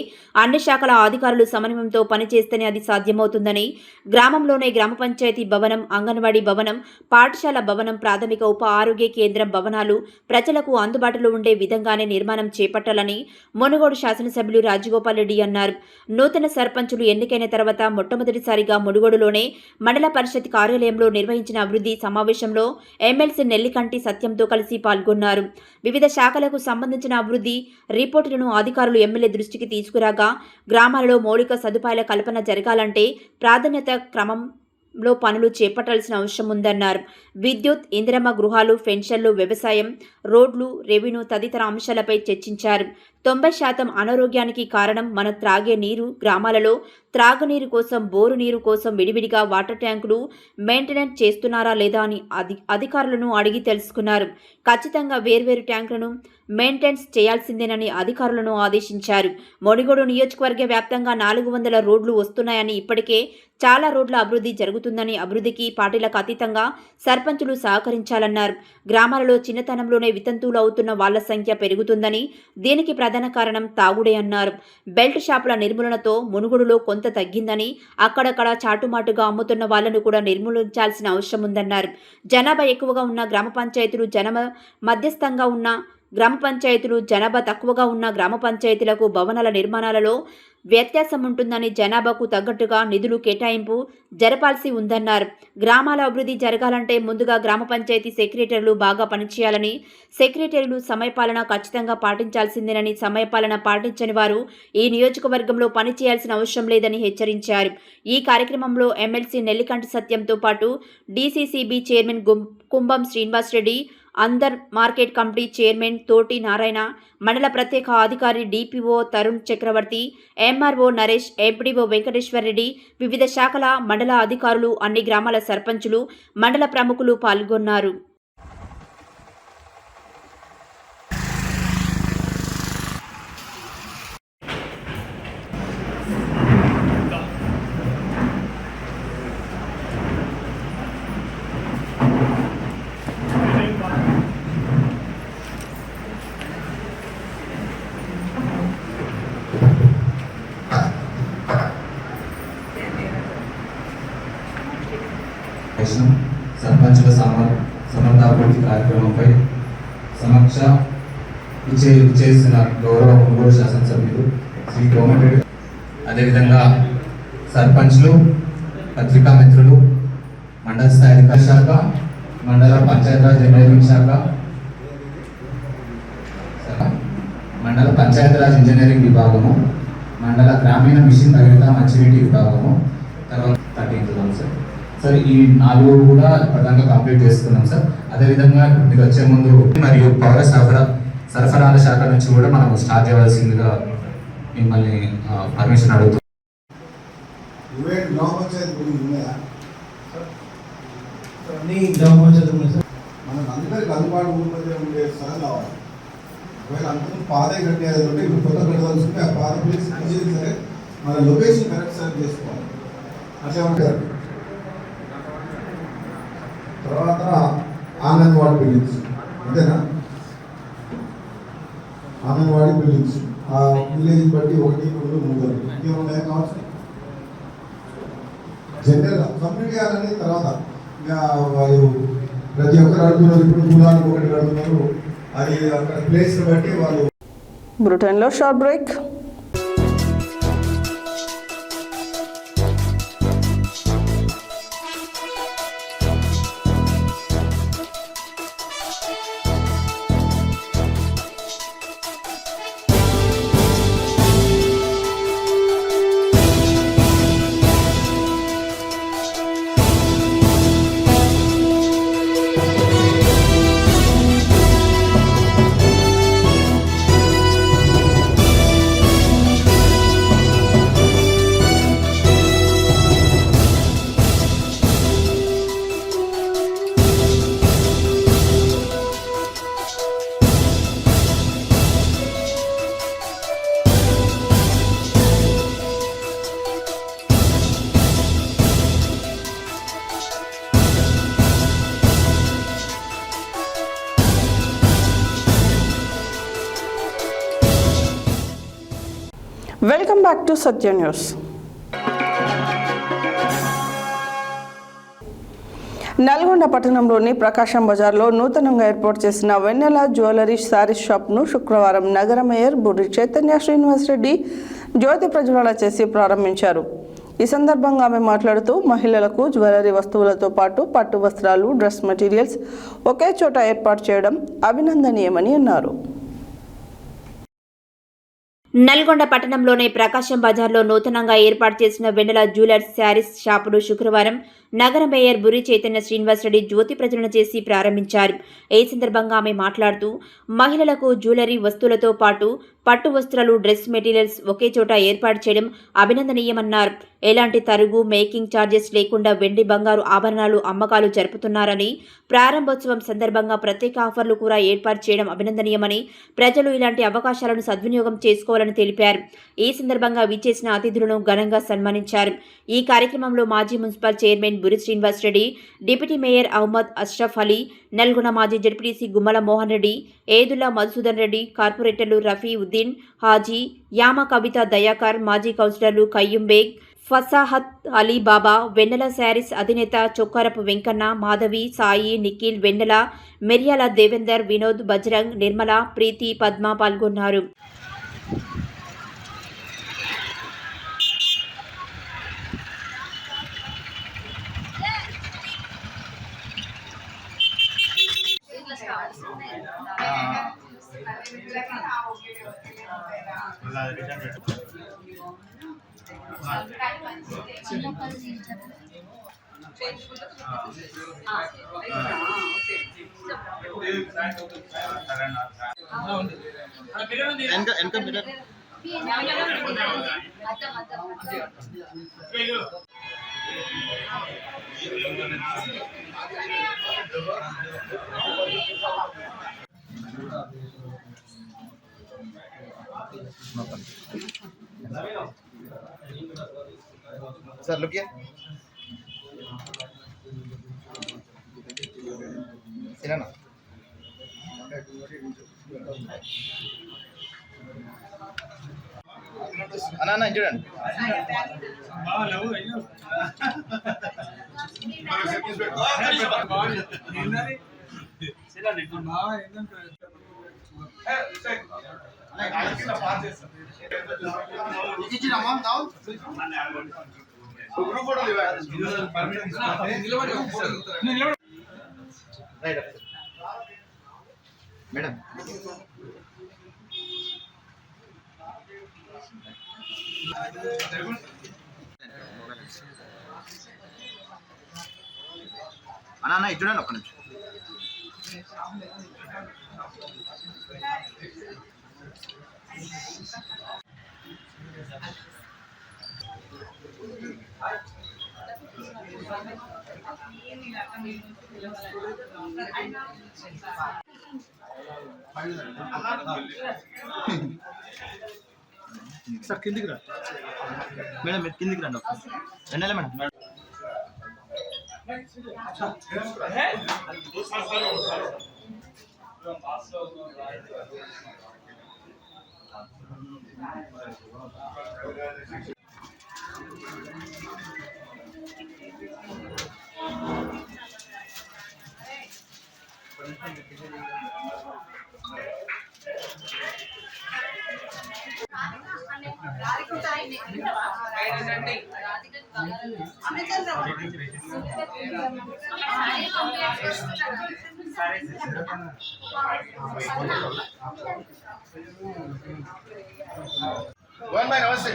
అన్ని శాఖల అధికారులు సమన్వయంతో పనిచేస్తేనే అది సాధ్యమవుతుందని, గ్రామంలోనే గ్రామ పంచాయతీ భవనం, అంగన్వాడీ భవనం, పాఠశాల భవనం, ప్రాథమిక ఉప ఆరోగ్య కేంద్రం భవనాలు ప్రజలకు అందుబాటులో ఉండే విధంగానే నిర్మాణం చేపట్టాలని మునుగోడు శాసనసభ్యులు రాజగోపాల్ రెడ్డి అన్నారు. నూతన సర్పంచులు ఎన్నికైన తర్వాత మొట్టమొదటిసారిగా మునుగోడులోనే మండల పరిషత్ కార్యాలయంలో నిర్వహించిన అభివృద్ధి సమావేశంలో ఎమ్మెల్సీ నెల్లికంటి సత్యంతో కలిసి పాల్గొన్నారు. వివిధ శాఖలకు సంబంధించిన అభివృద్ధి రిపోర్టులను అధికారులు ఎమ్మెల్యే దృష్టికి తీసుకురాగా, గ్రామాలలో మౌలిక సదుపాయాల కల్పన జరగాలంటే ప్రాధాన్యత క్రమంలో పనులు చేపట్టాల్సిన అవసరం ఉందన్నారు. విద్యుత్, ఇందిరమ్మ గృహాలు, పెన్షన్లు, వ్యవసాయం, రోడ్లు, రెవెన్యూ తదితర అంశాలపై చర్చించారు. 90% అనారోగ్యానికి కారణం మన త్రాగే నీరు. గ్రామాలలో త్రాగునీరు కోసం, బోరు నీరు కోసం విడివిడిగా వాటర్ ట్యాంకులు మెయింటెనెన్స్ చేస్తున్నారా లేదా అని అధికారులను అడిగి తెలుసుకున్నారు. ఖచ్చితంగా వేర్వేరు ట్యాంకులను మెయింటెనెన్స్ చేయాల్సిందేనని అధికారులను ఆదేశించారు. మునుగోడు నియోజకవర్గ వ్యాప్తంగా 400 రోడ్లు వస్తున్నాయని, ఇప్పటికే చాలా రోడ్ల అభివృద్ధి జరుగుతుందని, అభివృద్ధికి పార్టీలకు అతీతంగా సర్పంచులు సహకరించాలన్నారు. గ్రామాలలో చిన్నతనంలోనే వితంతువులు అవుతున్న వాళ్ల సంఖ్య పెరుగుతుందని, దీనికి ప్రధాన కారణం తాగుడే అన్నారు. బెల్ట్ షాపుల నిర్మూలనతో మునుగోడులో కొంత తగ్గిందని, అక్కడక్కడ చాటుమాటుగా అమ్ముతున్న వాళ్లను కూడా నిర్మూలించాల్సిన అవసరం ఉందన్నారు. జనాభా ఎక్కువగా ఉన్న గ్రామ పంచాయతీలు, జనాభా మధ్యస్థంగా ఉన్న గ్రామ పంచాయతీలు, జనాభా తక్కువగా ఉన్న గ్రామ పంచాయతీలకు భవనాల నిర్మాణాలలో వ్యత్యాసం ఉంటుందని, జనాభాకు తగ్గట్టుగా నిధులు కేటాయింపు జరపాల్సి ఉందన్నారు. గ్రామాల అభివృద్ధి జరగాలంటే ముందుగా గ్రామ పంచాయతీ సెక్రటరీలు బాగా పనిచేయాలని, సెక్రటరీలు సమయపాలన ఖచ్చితంగా పాటించాల్సిందేనని, సమయపాలన పాటించని వారు ఈ నియోజకవర్గంలో పనిచేయాల్సిన అవసరం లేదని హెచ్చరించారు. ఈ కార్యక్రమంలో ఎమ్మెల్సీ నెల్లికంటి సత్యంతో పాటు డీసీసీబీ చైర్మన్ కుంభం శ్రీనివాసరెడ్డి, అందర్ మార్కెట్ కమిటీ చైర్మన్ తోటి నారాయణ, మండల ప్రత్యేక అధికారి డిపిఓ తరుణ్ చక్రవర్తి, ఎంఆర్ఓ నరేష్, ఎంపీడీఓ వెంకటేశ్వర్ రెడ్డి, వివిధ శాఖల మండల అధికారులు, అన్ని గ్రామాల సర్పంచులు, మండల ప్రముఖులు పాల్గొన్నారు. సర్పంచుల సమర్థాభివృద్ధి కార్యక్రమంపై సమీక్ష చేసిన గౌరవ మునుగోడు శాసనసభ్యులు శ్రీ కోమటిరెడ్డి, అదేవిధంగా సర్పంచ్లు, పత్రికా మిత్రులు, మండల స్థాయి అధికార శాఖ, మండల పంచాయతీరాజ్ ఇంజనీరింగ్ శాఖ, మండల పంచాయతీరాజ్ ఇంజనీరింగ్ విభాగము, మండల గ్రామీణ మిషన్ రహిత మంచినీటి విభాగము, తర్వాత 13th సార్ ఈ 4 కూడా ప్రధానంగా కంప్లీట్ చేసుకున్నాం సార్. అదేవిధంగా మీకు వచ్చే ముందు మరియు పౌర సరఫరాల శాఖ నుంచి కూడా మనం స్టార్ట్ చేయవలసిందిగా మిమ్మల్ని పర్మిషన్ అడుగుతున్నాం. గ్రామ పంచాయతీ ఉన్నాయి సార్. మనం అందరికి అందుబాటు ఊరి ఉండే స్థలం కావాలి. ఒకవేళ అందరం పాదే కట్టేది ఉంటే ఇప్పుడు కొత్త కట్టదలుచుకుంటే ఆ పాద ప్లేస్ మంచిది సరే మన లొకేషన్ కరెక్ట్ సెలెక్ట్ చేసుకోవాలి. అట్లా ఉంటారు. తర్వాత అంగన్వాడీ బిల్డింగ్స్ అంతేనా, అంగన్వాడీ బిల్డింగ్స్ ఆ విలేజ్ బట్టి 1, 2, 3 ఇంకేమున్నాయి కావచ్చు. జనరల్గా కంప్లీట్ చేయాలని తర్వాత వాళ్ళు ప్రతి ఒక్కరు అడుగుతున్నారు. ఇప్పుడు కులానికి ఒకటి అడుగుతున్నారు. అది అక్కడ ప్లేస్ బట్టి వాళ్ళు. బ్రిటన్లో short break. Welcome back to Satya news. Nalgonda పట్టణంలోని ప్రకాశం బజార్లో నూతనంగా ఏర్పాటు చేసిన వెన్నెల జ్యువెలరీ శారీస్ షాప్ను శుక్రవారం నగర మేయర్ బుర్రి చైతన్య శ్రీనివాస్ రెడ్డి జ్యోతి ప్రజ్వలన చేసి ప్రారంభించారు. ఈ సందర్భంగా ఆమె మాట్లాడుతూ మహిళలకు జ్యువెలరీ వస్తువులతో పాటు పట్టు వస్త్రాలు, డ్రెస్ మెటీరియల్స్ ఒకే చోట ఏర్పాటు చేయడం అభినందనీయమని అన్నారు. నల్గొండ పట్టణంలోని ప్రకాశం బజార్లో నూతనంగా ఏర్పాటు చేసిన వెన్నెల జ్యువెలర్స్ శారీస్ షాపును శుక్రవారం నగర మేయర్ బుర్రి చైతన్య శ్రీనివాస్ రెడ్డి జ్యోతి ప్రజ్వలన చేసి ప్రారంభించారు. ఈ సందర్భంగా ఆమె మాట్లాడుతూ మహిళలకు జ్యువెలరీ వస్తువులతో పాటు పట్టు వస్త్రాలు, డ్రెస్ మెటీరియల్స్ ఒకే చోట ఏర్పాటు చేయడం అభినందనీయమన్నారు. ఎలాంటి తరుగు, మేకింగ్ ఛార్జెస్ లేకుండా వెండి, బంగారు ఆభరణాలు అమ్మకాలు జరుపుతున్నారని, ప్రారంభోత్సవం సందర్భంగా ప్రత్యేక ఆఫర్లు కూడా ఏర్పాటు చేయడం అభినందనీయమని, ప్రజలు ఇలాంటి అవకాశాలను సద్వినియోగం చేసుకోవాలని తెలిపారు. ఈ సందర్భంగా విచ్చేసిన అతిథులను ఘనంగా సన్మానించారు. ఈ కార్యక్రమంలో మాజీ municipal chairman Burri Srinivas Reddy, deputy mayor Ahmed Ashraf Ali, Nalgonda మాజీ జడ్పీటీసీ గుమ్మల మోహన్ రెడ్డి, ఏదుల్లా మధుసూదన్ రెడ్డి, కార్పొరేటర్లు రఫీ ఉద్దీన్, హాజీ, యామ కవిత దయాకర్, మాజీ కౌన్సిలర్లు కయ్యూం బేగ్, ఫసాహత్ అలీ బాబా, వెన్నెల శారీస్ అధినేత చొక్కారపు వెంకన్న, మాధవి, సాయి, నిఖిల్, వెన్నెల, మిర్యాల దేవేందర్, వినోద్, బజరంగ్, నిర్మల, ప్రీతి, పద్మ పాల్గొన్నారు. Sir, look here. Sirana. Anna, చూడండి. మేడం అన్న ఇది చూడండి ఒక్క నిమిషం. సార్ కిందికి రా మేడం, మీరు కిందికి రండి. వెన్నెల మేడం. నమస్తే.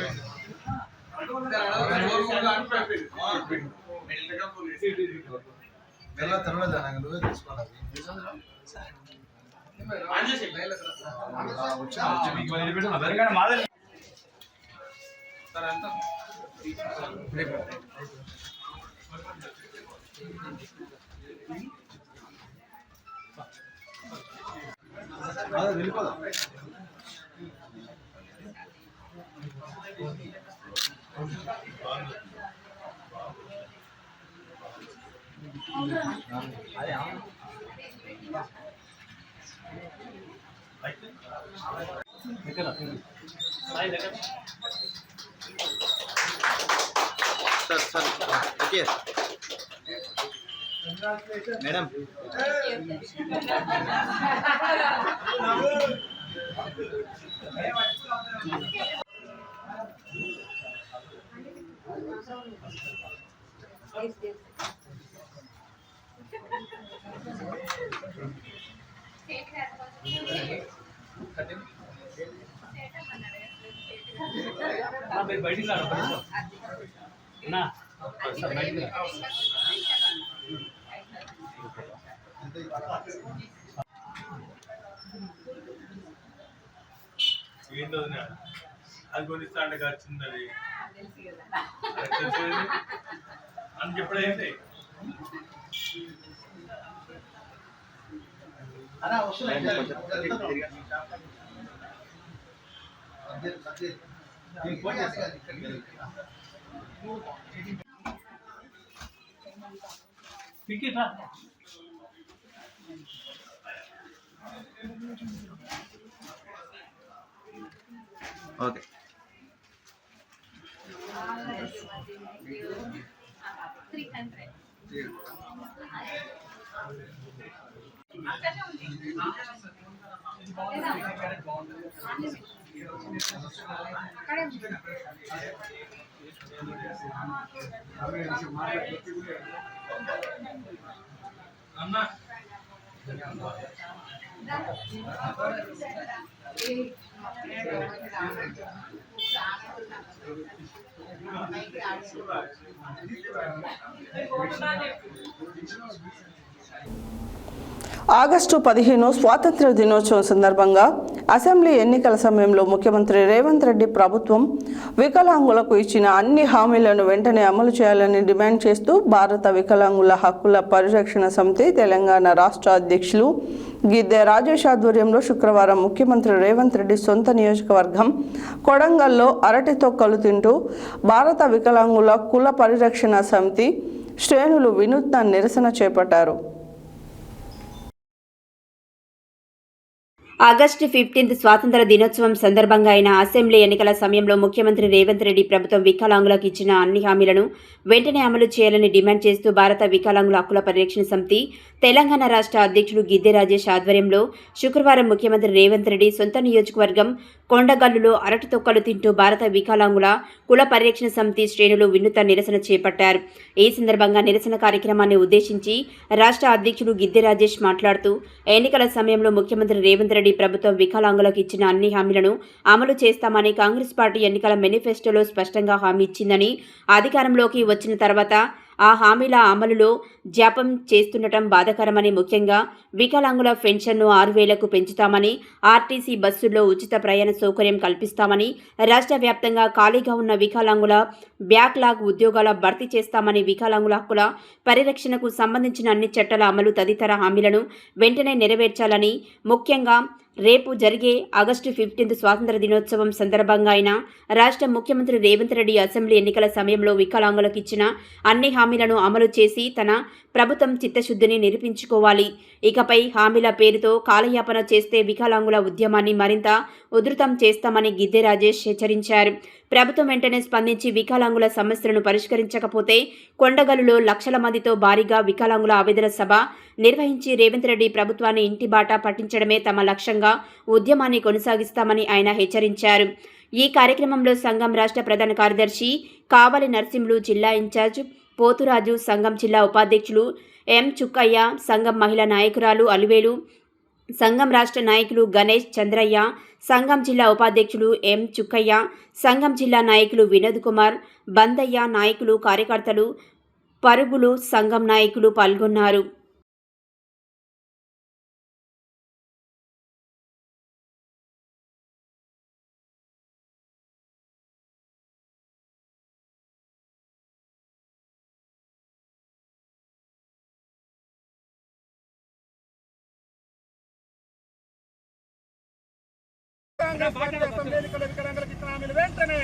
Sir okay madam. బయటికి నా ఏంటో అది కొనిస్తా అంటే వచ్చింది అని చెప్పడైతే ఓకే. అన్నా ఆగస్టు 15 స్వాతంత్ర దినోత్సవం సందర్భంగా అసెంబ్లీ ఎన్నికల సమయంలో ముఖ్యమంత్రి రేవంత్ రెడ్డి ప్రభుత్వం వికలాంగులకు ఇచ్చిన అన్ని హామీలను వెంటనే అమలు చేయాలని డిమాండ్ చేస్తూ భారత వికలాంగుల హక్కుల పరిరక్షణ సమితి తెలంగాణ రాష్ట్ర అధ్యక్షులు గిద్దె రాజేష్ ఆధ్వర్యంలో శుక్రవారం ముఖ్యమంత్రి రేవంత్ రెడ్డి సొంత నియోజకవర్గం కొడంగల్లో అరటి తొక్కలు తింటూ భారత వికలాంగుల కుల పరిరక్షణ సమితి శ్రేణులు వినూత్న నిరసన చేపట్టారు. ఆగస్టు 15 స్వాతంత్ర దినోత్సవం సందర్భంగా అయిన అసెంబ్లీ ఎన్నికల సమయంలో ముఖ్యమంత్రి రేవంత్ రెడ్డి ప్రభుత్వం వికలాంగులకు ఇచ్చిన అన్ని హామీలను వెంటనే అమలు చేయాలని డిమాండ్ చేస్తూ భారత వికలాంగుల హక్కుల పరిరక్షణ సమితి తెలంగాణ రాష్ట్ర అధ్యక్షుడు గిద్దె రాజేష్ ఆధ్వర్యంలో శుక్రవారం ముఖ్యమంత్రి రేవంత్ రెడ్డి సొంత నియోజకవర్గం కొండగల్లులో అరటి తొక్కలు తింటూ భారత వికలాంగుల కుల పరిరక్షణ సమితి శ్రేణులు వినూత్న నిరసన చేపట్టారు. ఈ సందర్భంగా నిరసన కార్యక్రమాన్ని ఉద్దేశించి రాష్ట్ర అధ్యక్షుడు గిద్దె రాజేష్ మాట్లాడుతూ ఎన్నికల సమయంలో ముఖ్యమంత్రి రేవంత్ రెడ్డి ప్రభుత్వం వికలాంగులకు ఇచ్చిన అన్ని హామీలను అమలు చేస్తామని కాంగ్రెస్ పార్టీ ఎన్నికల మేనిఫెస్టోలో స్పష్టంగా హామీ ఇచ్చిందని, అధికారంలోకి వచ్చిన తర్వాత ఆ హామీల అమలులో జాప్యం చేస్తుండటం బాధాకరమని, ముఖ్యంగా వికలాంగుల పెన్షన్ను 6,000కు పెంచుతామని, ఆర్టీసీ బస్సుల్లో ఉచిత ప్రయాణ సౌకర్యం కల్పిస్తామని, రాష్ట్ర వ్యాప్తంగా ఖాళీగా ఉన్న వికలాంగుల బ్యాక్లాగ్ ఉద్యోగాల భర్తీ చేస్తామని, వికలాంగుల హక్కుల పరిరక్షణకు సంబంధించిన అన్ని చట్టాల అమలు తదితర హామీలను వెంటనే నెరవేర్చాలని, ముఖ్యంగా రేపు జరిగే ఆగస్టు 15 స్వాతంత్ర దినోత్సవం సందర్భంగా అయిన రాష్ట్ర ముఖ్యమంత్రి రేవంత్ రెడ్డి అసెంబ్లీ ఎన్నికల సమయంలో వికలాంగులకు ఇచ్చిన అన్ని హామీలను అమలు చేసి తన ప్రభుత్వం చిత్తశుద్ధిని నిరూపించుకోవాలి. ఇకపై హామీల పేరుతో కాలయాపన చేస్తే వికలాంగుల ఉద్యమాన్ని మరింత ఉధృతం చేస్తామని గిద్దె రాజేష్ హెచ్చరించారు. ప్రభుత్వం వెంటనే స్పందించి వికలాంగుల సమస్యలను పరిష్కరించకపోతే కొండగల్లులో లక్షల మందితో భారీగా వికలాంగుల ఆవేదన సభ నిర్వహించి రేవంత్ రెడ్డి ప్రభుత్వాన్ని ఇంటిబాట పట్టించడమే తమ లక్ష్యంగా ఉద్యమాన్ని కొనసాగిస్తామని ఆయన హెచ్చరించారు. ఈ కార్యక్రమంలో సంఘం రాష్ట్ర ప్రధాన కార్యదర్శి కావలి నర్సింహులు, జిల్లా ఇన్ఛార్జ్ పోతురాజు, సంఘం జిల్లా ఉపాధ్యక్షులు ఎం చుక్కయ్య, సంఘం మహిళా నాయకురాలు అలివేలు, సంఘం రాష్ట్ర నాయకులు గణేష్, చంద్రయ్య, సంఘం జిల్లా ఉపాధ్యక్షులు ఎం చుక్కయ్య, సంఘం జిల్లా నాయకులు వినోద్ కుమార్, బందయ్య, నాయకులు, కార్యకర్తలు, పరుగులు సంఘం నాయకులు పాల్గొన్నారు. కాంగ్రెస్ పార్టీ అసెంబ్లీ ఎన్నికల వికలాంగులకు ఇచ్చిన హామీలు వెంటనే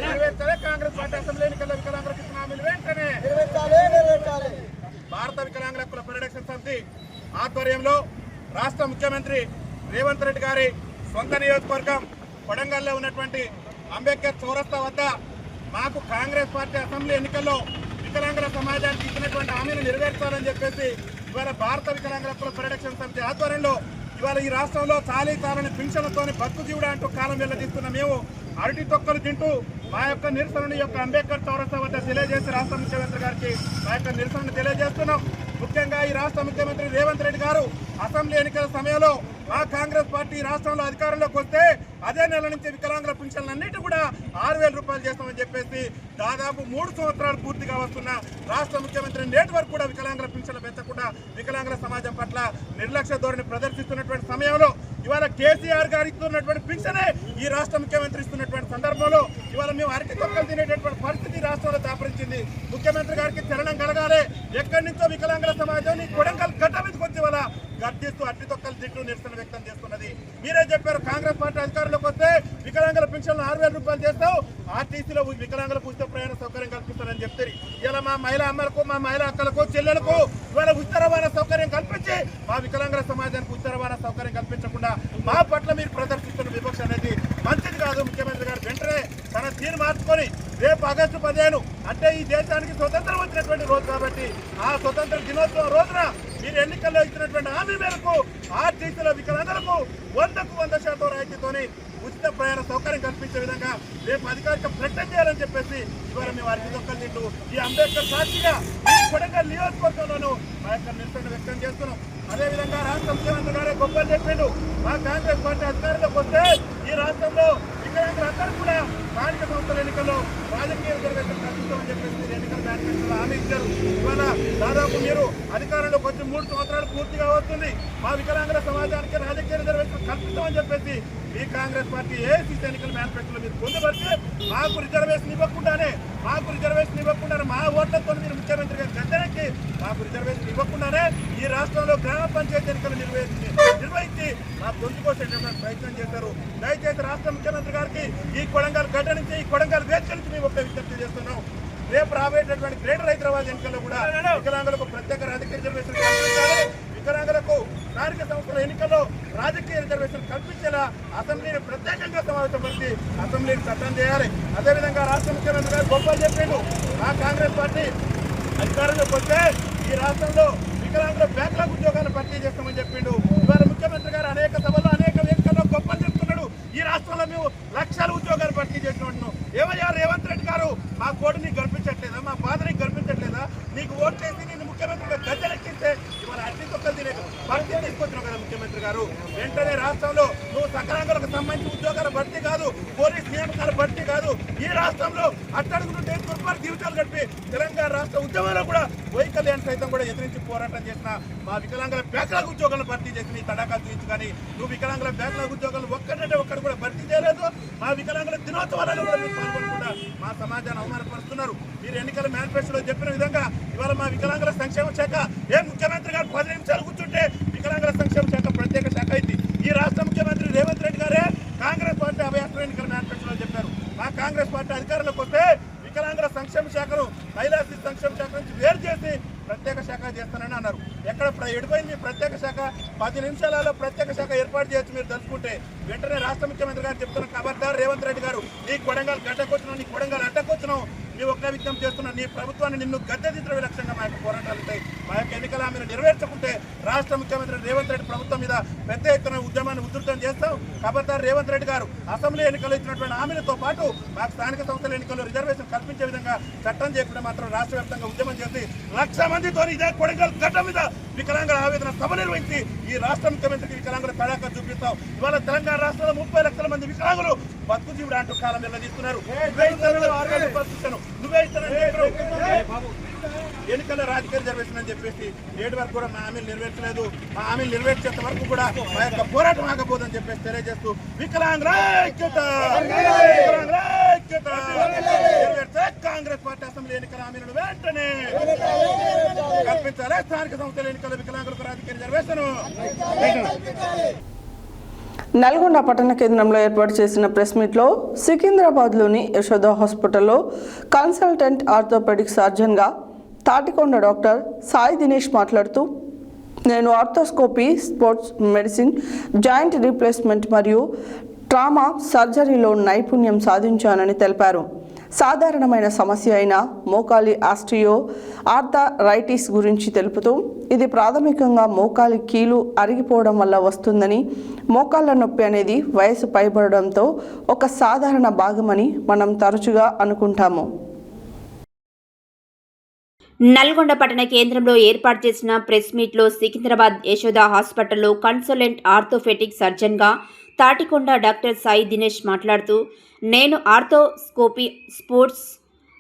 నెరవేర్చాలి. కాంగ్రెస్ పార్టీ అసెంబ్లీ ఎన్నికల వికలాంగులకు ఇచ్చిన హామీలు వెంటనే భారత వికలాంగుల హక్కుల పరిరక్షణ సమితి ఆధ్వర్యంలో రాష్ట్ర ముఖ్యమంత్రి రేవంత్ రెడ్డి గారి సొంత నియోజకవర్గం కొడంగల్లో ఉన్నటువంటి అంబేద్కర్ చౌరస్తా వద్ద మాకు కాంగ్రెస్ పార్టీ అసెంబ్లీ ఎన్నికల్లో వికలాంగుల సమాజానికి ఇచ్చినటువంటి హామీలు నెరవేర్చాలని చెప్పేసి ఇవాళ భారత వికలాంగుల హక్కుల పరిరక్షణ సమితి ఆధ్వర్యంలో ఇవాళ ఈ రాష్ట్రంలో చాలని పింఛన్లతోని బతుకు జీవుడా అంటూ కాలం వెళ్ళదీస్తున్న మేము అరటి తొక్కలు తింటూ మా యొక్క నిరసనని యొక్క అంబేద్కర్ చౌరస్తా వద్ద తెలియజేసి రాష్ట్ర ముఖ్యమంత్రి గారికి మా యొక్క నిరసనను తెలియజేస్తున్నాం. ముఖ్యంగా ఈ రాష్ట్ర ముఖ్యమంత్రి రేవంత్ రెడ్డి గారు అసెంబ్లీ ఎన్నికల సమయంలో మా కాంగ్రెస్ పార్టీ రాష్ట్రంలో అధికారంలోకి వస్తే అదే నెల నుంచి వికలాంగుల పింఛన్లన్నిటి కూడా 6,000 రూపాయలు చేస్తామని చెప్పేసి దాదాపు 3 సంవత్సరాలు పూర్తిగా వస్తున్న రాష్ట్ర ముఖ్యమంత్రి నేటి వరకు కూడా వికలాంగుల పింఛన్లు పెంచకుండా వికలాంగుల సమాజం పట్ల నిర్లక్ష్య ధోరణి ప్రదర్శిస్తున్నటువంటి సమయంలో ఇవాళ కేసీఆర్ గారు ఇస్తున్నటువంటి పింఛనే ఈ రాష్ట్ర ముఖ్యమంత్రి ఇస్తున్నటువంటి సందర్భంలో ఇవాళ మేము అరటి తొక్కలు తినేటటువంటి పరిస్థితి రాష్ట్రంలో దాపరించింది. ముఖ్యమంత్రి గారికి చలనం కలగాలి. ఎక్కడి నుంచో వికలాంగుల సమాజం కొడంగల్ గడ్డ మీదకి వచ్చి ఇవాళ గర్జిస్తూ అరటి తొక్కలు తింటూ నిరసన వ్యక్తం చేస్తున్నది. మీరే చెప్పారు కాంగ్రెస్ పార్టీ అధికారంలోకి వస్తే వికలాంగుల పెన్షన్లు 6,000 రూపాయలు చేస్తావు, ఆర్టీసీలో వికలాంగులకు ఉచిత ప్రయాణ సౌకర్యం కల్పిస్తారని చెప్తారు. ఇలా మా మహిళా అమ్మలకు, మా మహిళా అక్కలకు, చెల్లెలకు ఇవాళ ఉచిత రవాణా సౌకర్యం కల్పించి మా వికలాంగుల సమాజానికి ఉచిత రవాణా సౌకర్యం కల్పించకుండా మా పట్ల మీరు ప్రదర్శిస్తున్న వివక్ష అనేది మంచిది కాదు. ముఖ్యమంత్రి గారు వెంటనే తన తీరు మార్చుకొని రేపు ఆగస్టు 15 అంటే ఈ దేశానికి స్వతంత్రం వచ్చినటువంటి రోజు కాబట్టి ఆ స్వతంత్ర దినోత్సవం రోజున మీరు ఎన్నికల్లో ఇచ్చినటువంటి హామీ మేరకు ఆర్టీసీల వికలాంగులకు 100% రాయితీతోని ఉచిత ప్రయాణ సౌకర్యం కల్పించే విధంగా రేపు అధికారిక ప్రకటన చేయాలని చెప్పేసి ఇవాళ మేము అరటి తొక్కలు తింటూ ఈ అంబేద్కర్ సాక్షిగా కొడంగల్ నియోజకవర్గంలోనూ మా యొక్క నిరసన వ్యక్తం చేస్తున్నాం. అదేవిధంగా రాష్ట్ర ముఖ్యమంత్రి గారే గొప్పలు చెప్పిండు. మా కాంగ్రెస్ పార్టీ అధికారంలోకి వస్తే ఈ రాష్ట్రంలో వికలాంగులందరూ కూడా స్థానిక సంస్థల ఎన్నికల్లో రాజకీయ రిజర్వేషన్ కల్పిస్తామని చెప్పేసి ఎన్నికల మేనిఫెస్టోలో హామీ ఇచ్చారు. ఇవాళ దాదాపు మీరు అధికారంలోకి వచ్చి 3 సంవత్సరాలు పూర్తిగా వస్తుంది. మా వికలాంగుల సమాజానికి రాజకీయ రిజర్వేషన్ కల్పిస్తామని చెప్పేసి ఈ కాంగ్రెస్ పార్టీ ఏసీసీ ఎన్నికల మేనిఫెస్టోలో మీరు పొందుపరిచి మాకు రిజర్వేషన్ ఇవ్వకుండానే మా ఓట్లతో మీరు ముఖ్యమంత్రి గారి గద్దెనెక్కి మాకు రిజర్వేషన్ ఇవ్వకుండానే ఈ రాష్ట్రంలో గ్రామ పంచాయతీ ఎన్నికలు నిర్వహించి మా గొంతు కోసేటటువంటి ప్రయత్నం చేశారు. దయచేసి రాష్ట్ర ముఖ్యమంత్రి గారికి ఈ కొడంగల్ గడ్డ నుంచి, ఈ కొడంగల్ వేదిక నుంచి మేము ఒక విజ్ఞప్తి చేస్తున్నాం. రేపు రాబోయేటటువంటి గ్రేటర్ హైదరాబాద్ ఎన్నికల్లో కూడా వికలాంగులకు ప్రత్యేక రాజకీయ రిజర్వేషన్ కల్పించాలి. వికలాంగులకు స్థానిక సంస్థల ఎన్నికల్లో రాజకీయ రిజర్వేషన్ కల్పించేలా అసెంబ్లీని ప్రత్యేకంగా సమావేశపరిచి అసెంబ్లీని చట్టం చేయాలి. అదేవిధంగా రాష్ట్ర ముఖ్యమంత్రి గారు గొప్పలు చెప్పిండు. మా కాంగ్రెస్ పార్టీ అధికారంలోకి వస్తే ఈ రాష్ట్రంలో వికలాంగుల బ్యాక్లాగ్ ఉద్యోగాలను భర్తీ చేస్తామని చెప్పిండు. ఇవాళ ముఖ్యమంత్రి గారు అనేక సభల్లో అనేక వేదికల్లో గొప్పలు చెప్తున్నాడు. ఈ రాష్ట్రంలో మేము లక్షల ఉద్యోగాలు భర్తీ చేసినట్టు ఏమయ్యా రేవంత్ రెడ్డి గారు, మా కోటి నీకు గర్పించట్లేదా? మా బాధ నీకు గర్పించట్లేదా? నీకు ఓట్ చేసి నేను ముఖ్యమంత్రిగా గద్దెలెక్కిస్తే ఇవాళ అన్ని తొక్కలు తినే పరిస్థితి తీసుకొచ్చినావు కదా ముఖ్యమంత్రి గారు వెంటనే రాష్ట్రంలో నువ్వు సకలాంగులకు సంబంధించిన ఉద్యోగాల భర్తీ కాదు, పోలీస్ నియామకాల భర్తీ కాదు, ఈ రాష్ట్రంలో అట్టడుగు నుండి దుర్మార్గ జీవితాలు గడిపి తెలంగాణ రాష్ట్ర ఉద్యమంలో కూడా వైకల్యాన్ని సైతం కూడా ఎదిరించి పోరాటం చేసిన మా వికలాంగుల బ్యాక్లాగ్ ఉద్యోగాలను భర్తీ చేసిన ఈ తడాకా చూపించు. కానీ నువ్వు వికలాంగుల బ్యాక్లాగ్ ఉద్యోగాలను ఒక్కడంటే ఒక్కడు కూడా భర్తీ చేయలేదు. మా వికలాంగుల దినోత్సవాలలో కూడా మీరు పాల్గొనకుండా మా సమాజాన్ని అవమానపరుస్తున్నారు. మీరు ఎన్నికల మేనిఫెస్టోలో చెప్పిన విధంగా ఇవాళ మా వికలాంగుల సంక్షేమ శాఖ ముఖ్యమంత్రి గారు 10 నిమిషాలు కూర్చుంటే వికలాంగుల సంక్షేమ శాఖ ప్రత్యేక శాఖ అయింది. ఈ రాష్ట్ర ముఖ్యమంత్రి రేవంత్ రెడ్డి గారే కాంగ్రెస్ పార్టీ అభయాస్త్ర ఎన్నికల మేనిఫెస్టోలో చెప్పారు. మా కాంగ్రెస్ పార్టీ అధికారంలోకి వస్తే వికలాంగుల సంక్షేమ శాఖను మహిళా సంక్షేమ శాఖ నుంచి వేరు చేసి ప్రత్యేక శాఖ చేస్తానని అన్నారు. ఎక్కడ ఎడిపోయింది మీ ప్రత్యేక శాఖ? 10 నిమిషాలలో ప్రత్యేక శాఖ ఏర్పాటు చేయొచ్చు మీరు తెలుసుకుంటే. వెంటనే రాష్ట్ర ముఖ్యమంత్రి గారు చెప్తున్న ఖబర్దార్ రేవంత్ రెడ్డి గారు, నీ కొడంగల్ గడ్డకొచ్చినావు, నీ కొడంగల్ అడ్డకొచ్చినావు, నీ ఒక్క విజ్ఞప్తి చేస్తున్నావు, నీ ప్రభుత్వాన్ని నిన్ను గద్దెదిద్ర లక్ష్యంగా మా యొక్క పోరాటాలు ఉంటాయి. మా యొక్క ఎన్నికల హామీలు నెరవేర్చకుంటే రాష్ట్ర ముఖ్యమంత్రి రేవంత్ రెడ్డి ప్రభుత్వం మీద పెద్ద ఎత్తున ఉద్యమాన్ని ఉధృతం చేస్తాం. ఖబర్దార్ రేవంత్ రెడ్డి గారు, అసెంబ్లీ ఎన్నికలు ఇచ్చినటువంటి హామీలతో పాటు మాకు స్థానిక సంస్థల ఎన్నికల్లో రిజర్వేషన్ కల్పించే విధంగా చట్టం చేయకుండా మాత్రం రాష్ట్ర వ్యాప్తంగా ఉద్యమం చేసి 1,00,000 మందితో ఇదే కొడంగల్ గడ్డ మీద వికలాంగుల ఆవేదన సభ నిర్వహించి ఈ రాష్ట్ర ముఖ్యమంత్రికి వికలాంగుల తడాకా చూపిస్తాం. ఇవాళ తెలంగాణ రాష్ట్రంలో 30 లక్షల మంది వికలాంగులు బతుకు జీవుడు అంటూ కాలం నిర్ణయిస్తున్నారు. నువ్వే ఎన్నికల రాజకీయ రిజర్వేషన్ అని చెప్పేసి నేటి వరకు కూడా మా హామీలు నెరవేర్చలేదు. మా హామీలు నెరవేర్చేంత వరకు కూడా మా యొక్క పోరాటం ఆగబోదని చెప్పేసి తెలియజేస్తూ వికలాంగుల ఐక్యత, వికలాంగుల ఐక్యత నెరవేర్చే కాంగ్రెస్ పార్టీ అసెంబ్లీ ఎన్నికల హామీలను వెంటనే కల్పించాలి. స్థానిక సంస్థల ఎన్నికల వికలాంగులకు రాజకీయ రిజర్వేషన్. నల్గొండ పట్టణ కేంద్రంలో ఏర్పాటు చేసిన ప్రెస్ మీట్లో సికింద్రాబాద్లోని యశోద హాస్పిటల్లో కన్సల్టెంట్ ఆర్థోపెడిక్ సర్జన్గా తాటికొండ డాక్టర్ సాయి దినేష్ మాట్లాడుతూ, నేను arthroscopy, sports medicine, joint replacement మరియు ట్రామా సర్జరీలో నైపుణ్యం సాధించానని తెలిపారు. సాధారణమైన సమస్య అయిన మోకాలి ఆస్టియో ఆర్థరైటిస్ గురించి తెలుపుతూ, ఇది ప్రాథమికంగా మోకాలి కీలు అరిగిపోవడం వల్ల వస్తుందని, మోకాళ్ళ నొప్పి అనేది వయసు పైబడడంతో ఒక సాధారణ భాగమని మనం తరచుగా అనుకుంటాము. నల్గొండ పట్టణ కేంద్రంలో ఏర్పాటు చేసిన ప్రెస్ మీట్లో సికింద్రాబాద్ యశోద హాస్పిటల్లో కన్సల్టెంట్ ఆర్థోపెడిక్ సర్జన్గా తాటికొండ డాక్టర్ సాయి దినేష్ మాట్లాడుతూ, నేను arthroscopy, sports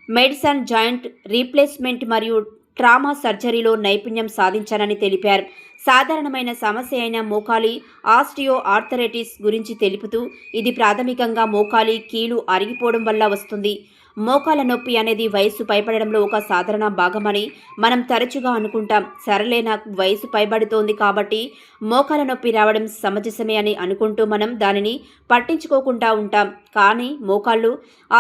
medicine, joint replacement మరియు ట్రామా సర్జరీలో నైపుణ్యం సాధించానని తెలిపారు. సాధారణమైన సమస్య అయిన మోకాలి ఆస్టియో ఆర్థరైటిస్ గురించి తెలుపుతూ, ఇది ప్రాథమికంగా మోకాలి కీలు అరిగిపోవడం వల్ల వస్తుంది. మోకాల నొప్పి అనేది వయస్సు పైబడడంలో ఒక సాధారణ భాగమని మనం తరచుగా అనుకుంటాం. సరేలే, నాకు వయసు పైబడుతోంది కాబట్టి మోకాల నొప్పి రావడం సమంజసమే అని అనుకుంటూ మనం దానిని పట్టించుకోకుండా ఉంటాం. కానీ మోకాళ్ళు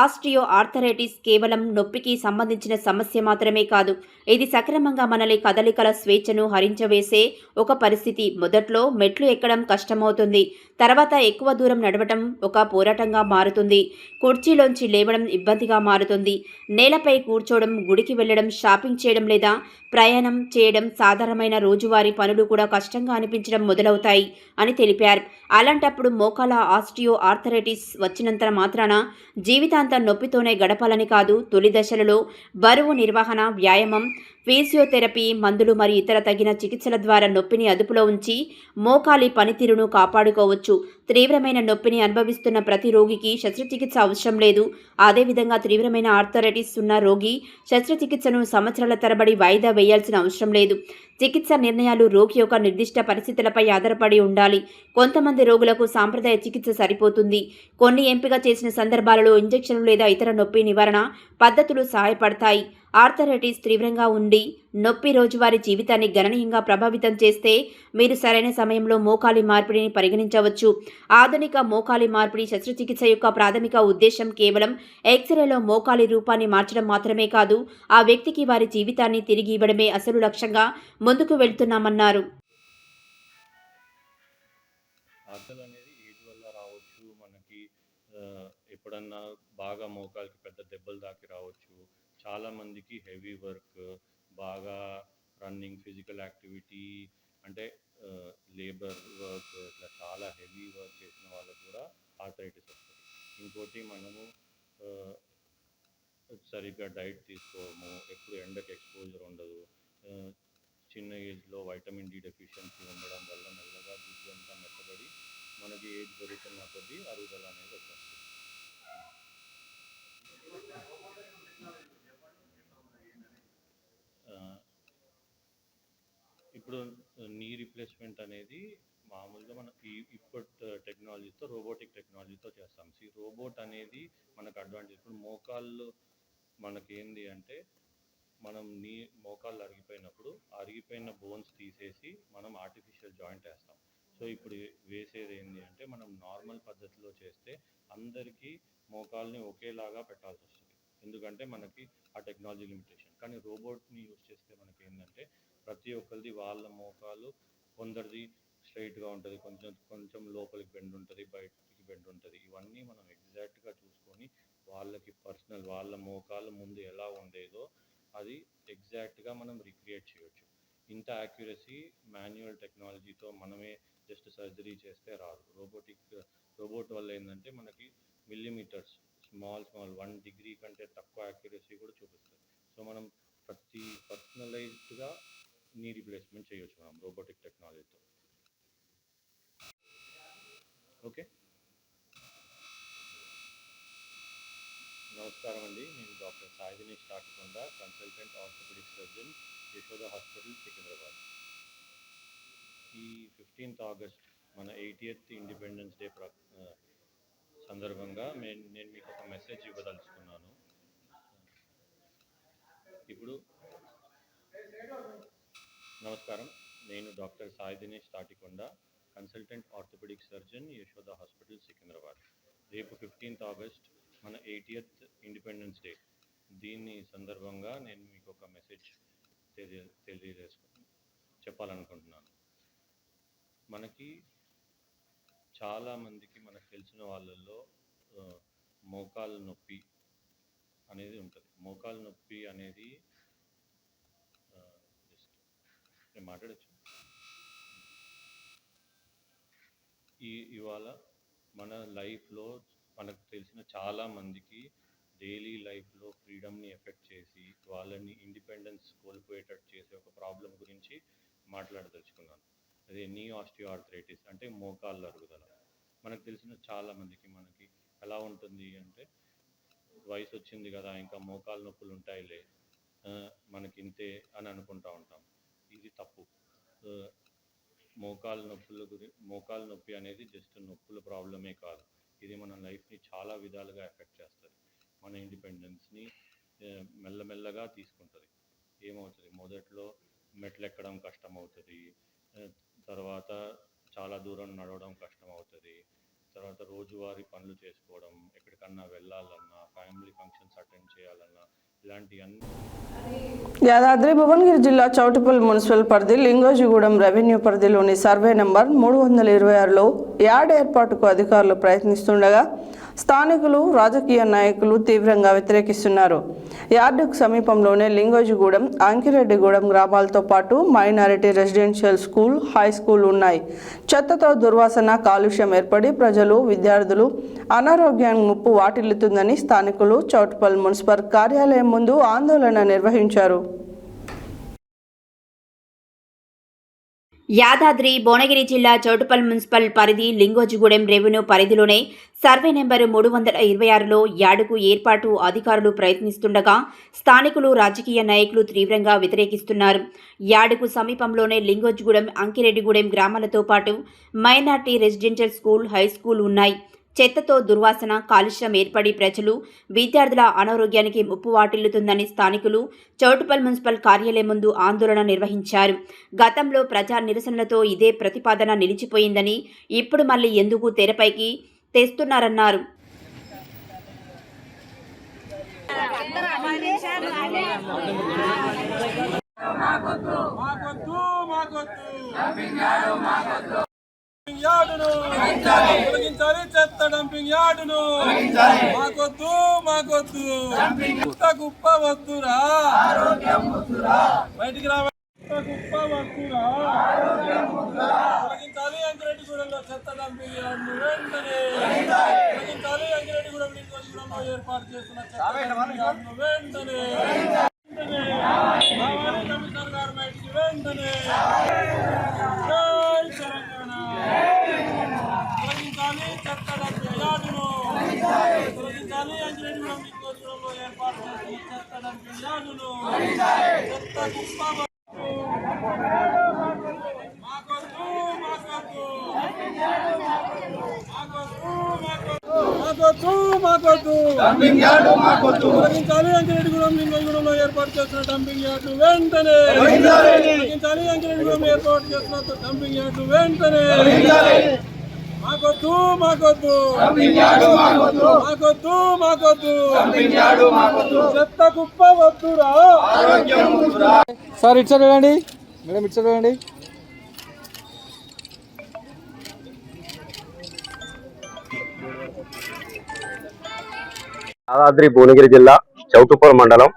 ఆస్టియో ఆర్థరైటిస్ కేవలం నొప్పికి సంబంధించిన సమస్య మాత్రమే కాదు, ఇది సక్రమంగా మనల్ని కదలికల స్వేచ్ఛను హరించవేసే ఒక పరిస్థితి. మొదట్లో మెట్లు ఎక్కడం కష్టమవుతుంది, తర్వాత ఎక్కువ దూరం నడవటం ఒక పోరాటంగా మారుతుంది, కుర్చీలోంచి లేవడం ఇబ్బందిగా మారుతుంది, నేలపై కూర్చోవడం, గుడికి వెళ్లడం, షాపింగ్ చేయడం లేదా ప్రయాణం చేయడం, సాధారణమైన రోజువారీ పనులు కూడా కష్టంగా అనిపించడం మొదలవుతాయి అని తెలిపారు. అలాంటప్పుడు మోకాల ఆస్టియో ఆర్థరైటిస్ వచ్చినంత మాత్రాన జీవితాంతం నొప్పితోనే గడపాలని కాదు. తొలి దశలలో బరువు నిర్వహణ, వ్యాయామం, ఫిజియోథెరపీ, మందులు మరియు ఇతర తగిన చికిత్సల ద్వారా నొప్పిని అదుపులో ఉంచి మోకాలి పనితీరును కాపాడుకోవచ్చు. తీవ్రమైన నొప్పిని అనుభవిస్తున్న ప్రతి రోగికి శస్త్రచికిత్స అవసరం లేదు. అదేవిధంగా తీవ్రమైన ఆర్థరైటిస్ ఉన్న రోగి శస్త్రచికిత్సను సంవత్సరాల తరబడి వాయిదా వేయాల్సిన అవసరం లేదు. చికిత్స నిర్ణయాలు రోగి యొక్క నిర్దిష్ట పరిస్థితులపై ఆధారపడి ఉండాలి. కొంతమంది రోగులకు సాంప్రదాయ చికిత్స సరిపోతుంది. కొన్ని ఎంపిక చేసిన సందర్భాలలో ఇంజెక్షన్లు లేదా ఇతర నొప్పి నివారణ పద్ధతులు సహాయపడతాయి. ఆర్థరైటిస్ తీవ్రంగా ఉండి నొప్పి రోజువారీ జీవితాన్ని గణనీయంగా ప్రభావితం చేస్తే మీరు సరైన సమయంలో మోకాలి మార్పిడిని పరిగణించవచ్చు. ఆధునిక మోకాలి మార్పిడి శస్త్రచికిత్స యొక్క ప్రాథమిక ఉద్దేశం కేవలం ఎక్స్రేలో మోకాలి రూపాన్ని మార్చడం మాత్రమే కాదు, ఆ వ్యక్తికి వారి జీవితాన్ని తిరిగి ఇవ్వడమే అసలు లక్ష్యంగా ముందుకు వెళ్తున్నామన్నారు. ఆర్థల్ అనేది ఏజ్ వల్ల రావచ్చు, మనకి ఎప్పుడన్నా బాగా మోకాలికి పెద్ద దెబ్బలు దాకి రావచ్చు. చాలామందికి హెవీ వర్క్, బాగా రన్నింగ్, ఫిజికల్ యాక్టివిటీ అంటే లేబర్ వర్క్, ఇట్లా చాలా హెవీ వర్క్ చేసిన వాళ్ళకు కూడా ఆర్థరైటిస్ వస్తుంది. ఇంకోటి మనము సరిగ్గా డైట్ తీసుకోము, ఎప్పుడు ఎండకి ఎక్స్పోజర్ ఉండదు, చిన్న ఏజ్లో వైటమిన్ డి డెఫిషియన్సీ ఉండడం వల్ల మెల్లగా బాగా గుజ్జు అంతా మెత్తబడి మనకి ఏజ్ పెరుగుతున్న కొద్దీ అరుగుదల అనేది వచ్చేస్తుంది. ఇప్పుడు నీ రీప్లేస్మెంట్ అనేది మామూలుగా మనం ఇప్పటి టెక్నాలజీతో రోబోటిక్ టెక్నాలజీతో చేస్తాం. ఈ రోబోట్ అనేది మనకు అడ్వాంటేజ్. ఇప్పుడు మోకాళ్ళు మనకేంది అంటే మనం మోకాళ్ళు అరిగిపోయినప్పుడు అరిగిపోయిన బోన్స్ తీసేసి మనం ఆర్టిఫిషియల్ జాయింట్ వేస్తాం. సో ఇప్పుడు వేసేది ఏంటి అంటే మనం నార్మల్ పద్ధతిలో చేస్తే అందరికీ మోకాల్ని ఒకేలాగా పెట్టాల్సి వస్తుంది, ఎందుకంటే మనకి ఆ టెక్నాలజీ లిమిటేషన్. కానీ రోబోట్ని యూజ్ చేస్తే మనకి ఏంటంటే ప్రతి ఒక్కరిది వాళ్ళ మోకాలు కొందరిది స్ట్రైట్గా ఉంటుంది, కొంచెం లోపలికి బెండ్ ఉంటుంది, బయటికి బెండ్ ఉంటుంది. ఇవన్నీ మనం ఎగ్జాక్ట్గా చూసుకొని వాళ్ళకి పర్సనల్ వాళ్ళ మోకాలు ముందు ఎలా ఉండేదో అది ఎగ్జాక్ట్గా మనం రిక్రియేట్ చేయొచ్చు. ఇంత యాక్యురసీ మాన్యువల్ టెక్నాలజీతో మనమే జస్ట్ సర్జరీ చేస్తే రాదు. రోబోట్ వల్ల ఏంటంటే మనకి మిల్లీమీటర్స్ స్మాల్ 1 డిగ్రీ కంటే తక్కువ యాక్యురసీ కూడా చూపిస్తుంది. సో మనం ప్రతి పర్సనలైజ్డ్గా నీ రీప్లేస్మెంట్ చేయొచ్చు మనం రోబోటిక్ టెక్నాలజీతో. ఓకే, నమస్కారం అండి. నేను doctor Sai Dinesh Tatikonda, consultant orthopaedic surgeon, Yashoda hospital, Secunderabad. ఈ 15th ఆగస్ట్ మన 80th ఇండిపెండెన్స్ డే సందర్భంగా నేను మీకు ఒక మెసేజ్ ఇవ్వదలుచుకున్నాను. ఇప్పుడు నమస్కారం, నేను doctor Sai Dinesh Tatikonda, consultant orthopaedic surgeon, Yashoda hospital, Secunderabad. రేపు 15th ఆగస్ట్ మన 80th ఇండిపెండెన్స్ డే. దీని సందర్భంగా నేను మీకు ఒక మెసేజ్ చెప్పాలనుకుంటున్నాను. మనకి చాలామందికి మనకు తెలిసిన వాళ్ళల్లో మోకాలు నొప్పి అనేది ఉంటుంది. మోకాలు నొప్పి అనేది నేను మాట్లాడచ్చు. ఇవాళ మన లైఫ్లో మనకు తెలిసిన చాలామందికి డైలీ లైఫ్లో ఫ్రీడమ్ని ఎఫెక్ట్ చేసి వాళ్ళని ఇండిపెండెన్స్ కోల్పోయేటట్టు చేసే ఒక ప్రాబ్లం గురించి మాట్లాడదలుచుకున్నాను. అదే నీ ఆస్టియోఆర్థరైటిస్, అంటే మోకాళ్ళ అరుగుదల. మనకు తెలిసిన చాలామందికి మనకి ఎలా ఉంటుంది అంటే వయసు వచ్చింది కదా ఇంకా మోకాళ్ళ నొప్పులు ఉంటాయిలే, మనకి ఇంతే అని అనుకుంటూ ఉంటాం. ఇది తప్పు. మోకాళ్ళ నొప్పి అనేది జస్ట్ నొప్పుల ప్రాబ్లమే కాదు, ఇది మన లైఫ్ని చాలా విధాలుగా ఎఫెక్ట్ చేస్తుంది. మన ఇండిపెండెన్స్ని మెల్లమెల్లగా తీసుకుంటుంది. ఏమవుతుంది, మొదట్లో మెట్లు ఎక్కడం కష్టం అవుతుంది, తర్వాత చాలా దూరం నడవడం కష్టం అవుతుంది, తర్వాత రోజువారీ పనులు చేసుకోవడం, ఎక్కడికన్నా వెళ్ళాలన్నా, ఫ్యామిలీ ఫంక్షన్స్ అటెండ్ చేయాలన్నా, ఇలాంటివన్నీ. యాదాద్రి భువనగిరి జిల్లా చౌటుపల్లి మున్సిపల్ పరిధి లింగోజిగూడెం రెవెన్యూ పరిధిలోని సర్వే నెంబర్ 326లో యార్డ్ ఏర్పాటుకు అధికారులు ప్రయత్నిస్తుండగా స్థానికులు, రాజకీయ నాయకులు తీవ్రంగా వ్యతిరేకిస్తున్నారు. యార్డుకు సమీపంలోనే లింగోజిగూడెం, అంకిరెడ్డిగూడెం గ్రామాలతో పాటు minority residential school, high school ఉన్నాయి. చెత్తతో దుర్వాసన, కాలుష్యం ఏర్పడి ప్రజలు, విద్యార్థులు అనారోగ్యానికి ముప్పు వాటిల్లుతుందని స్థానికులు చౌటుపల్లి మున్సిపల్ కార్యాలయం ముందు ఆందోళన నిర్వహించారు. యాదాద్రి భువనగిరి జిల్లా చౌటుపల్లి మున్సిపల్ పరిధి లింగోజిగూడెం రెవెన్యూ పరిధిలోనే సర్వే నెంబరు 326లో యార్డుకు ఏర్పాటు అధికారులు ప్రయత్నిస్తుండగా స్థానికులు, రాజకీయ నాయకులు తీవ్రంగా వ్యతిరేకిస్తున్నారు. యార్డుకు సమీపంలోనే లింగోజిగూడెం, అంకిరెడ్డిగూడెం గ్రామాలతో పాటు minority residential school, high school ఉన్నాయి. చెత్తతో దుర్వాసన, కాలుష్యం ఏర్పడి ప్రజలు, విద్యార్థుల అనారోగ్యానికి ముప్పు వాటిల్లుతుందని స్థానికులు చౌటుపల్లి మున్సిపల్ కార్యాలయం ముందు ఆందోళన నిర్వహించారు. గతంలో ప్రజా నిరసనలతో ఇదే ప్రతిపాదన నిలిచిపోయిందని ఇప్పుడు మళ్లీ ఎందుకు తెరపైకి తెస్తున్నారన్నారు. యార్డును తొలగించాలి, చెత్త డంపింగ్ యార్డును మాకొద్దు, కుప్ప వద్దురా, బయటికి రా, కుప్ప వద్దురా, తొలగించాలి అంకిరెడ్డిగూడెంలో చెత్త డంపింగ్ యార్డును వెంటనే తొలగించాలి. అంకిరెడ్డిగూడెం లింగోజిగూడెంలో ఏర్పాటు చేస్తున్న చెత్త డంపింగ్ యార్డును వెంటనే రావాలి కమిషనర్ గారు బయటికి వెంటనే. జై తెలంగాణ. చెత్త డంపింగ్ యార్డును తొలగించాలి. అంగిరెడ్డిగూడెం లింగోజిగూడెంలో ఏర్పాటు చేసిన చెత్త డంపింగ్ యార్డును చెత్త కుప్ప తొలగించాలి. అంగిరెడ్డిగూడెం లింగోజిగూడెంలో ఏర్పాటు చేసిన డంపింగ్ యార్డు వెంటనే తొలగించాలి. అంగిరెడ్డిగూడెం ఏర్పాటు చేసిన డంపింగ్ యార్డు వెంటనే మాకొద్దు మాకొద్దు మాకొద్దు మాకొద్దు చెత్త కుప్ప వద్దురా. సార్ ఇటు సైడ్ చూడండి మేడం, ఇటు సైడ్ చూడండి. యాదాద్రి భువనగిరి జిల్లా చౌటుప్పల్ మండలం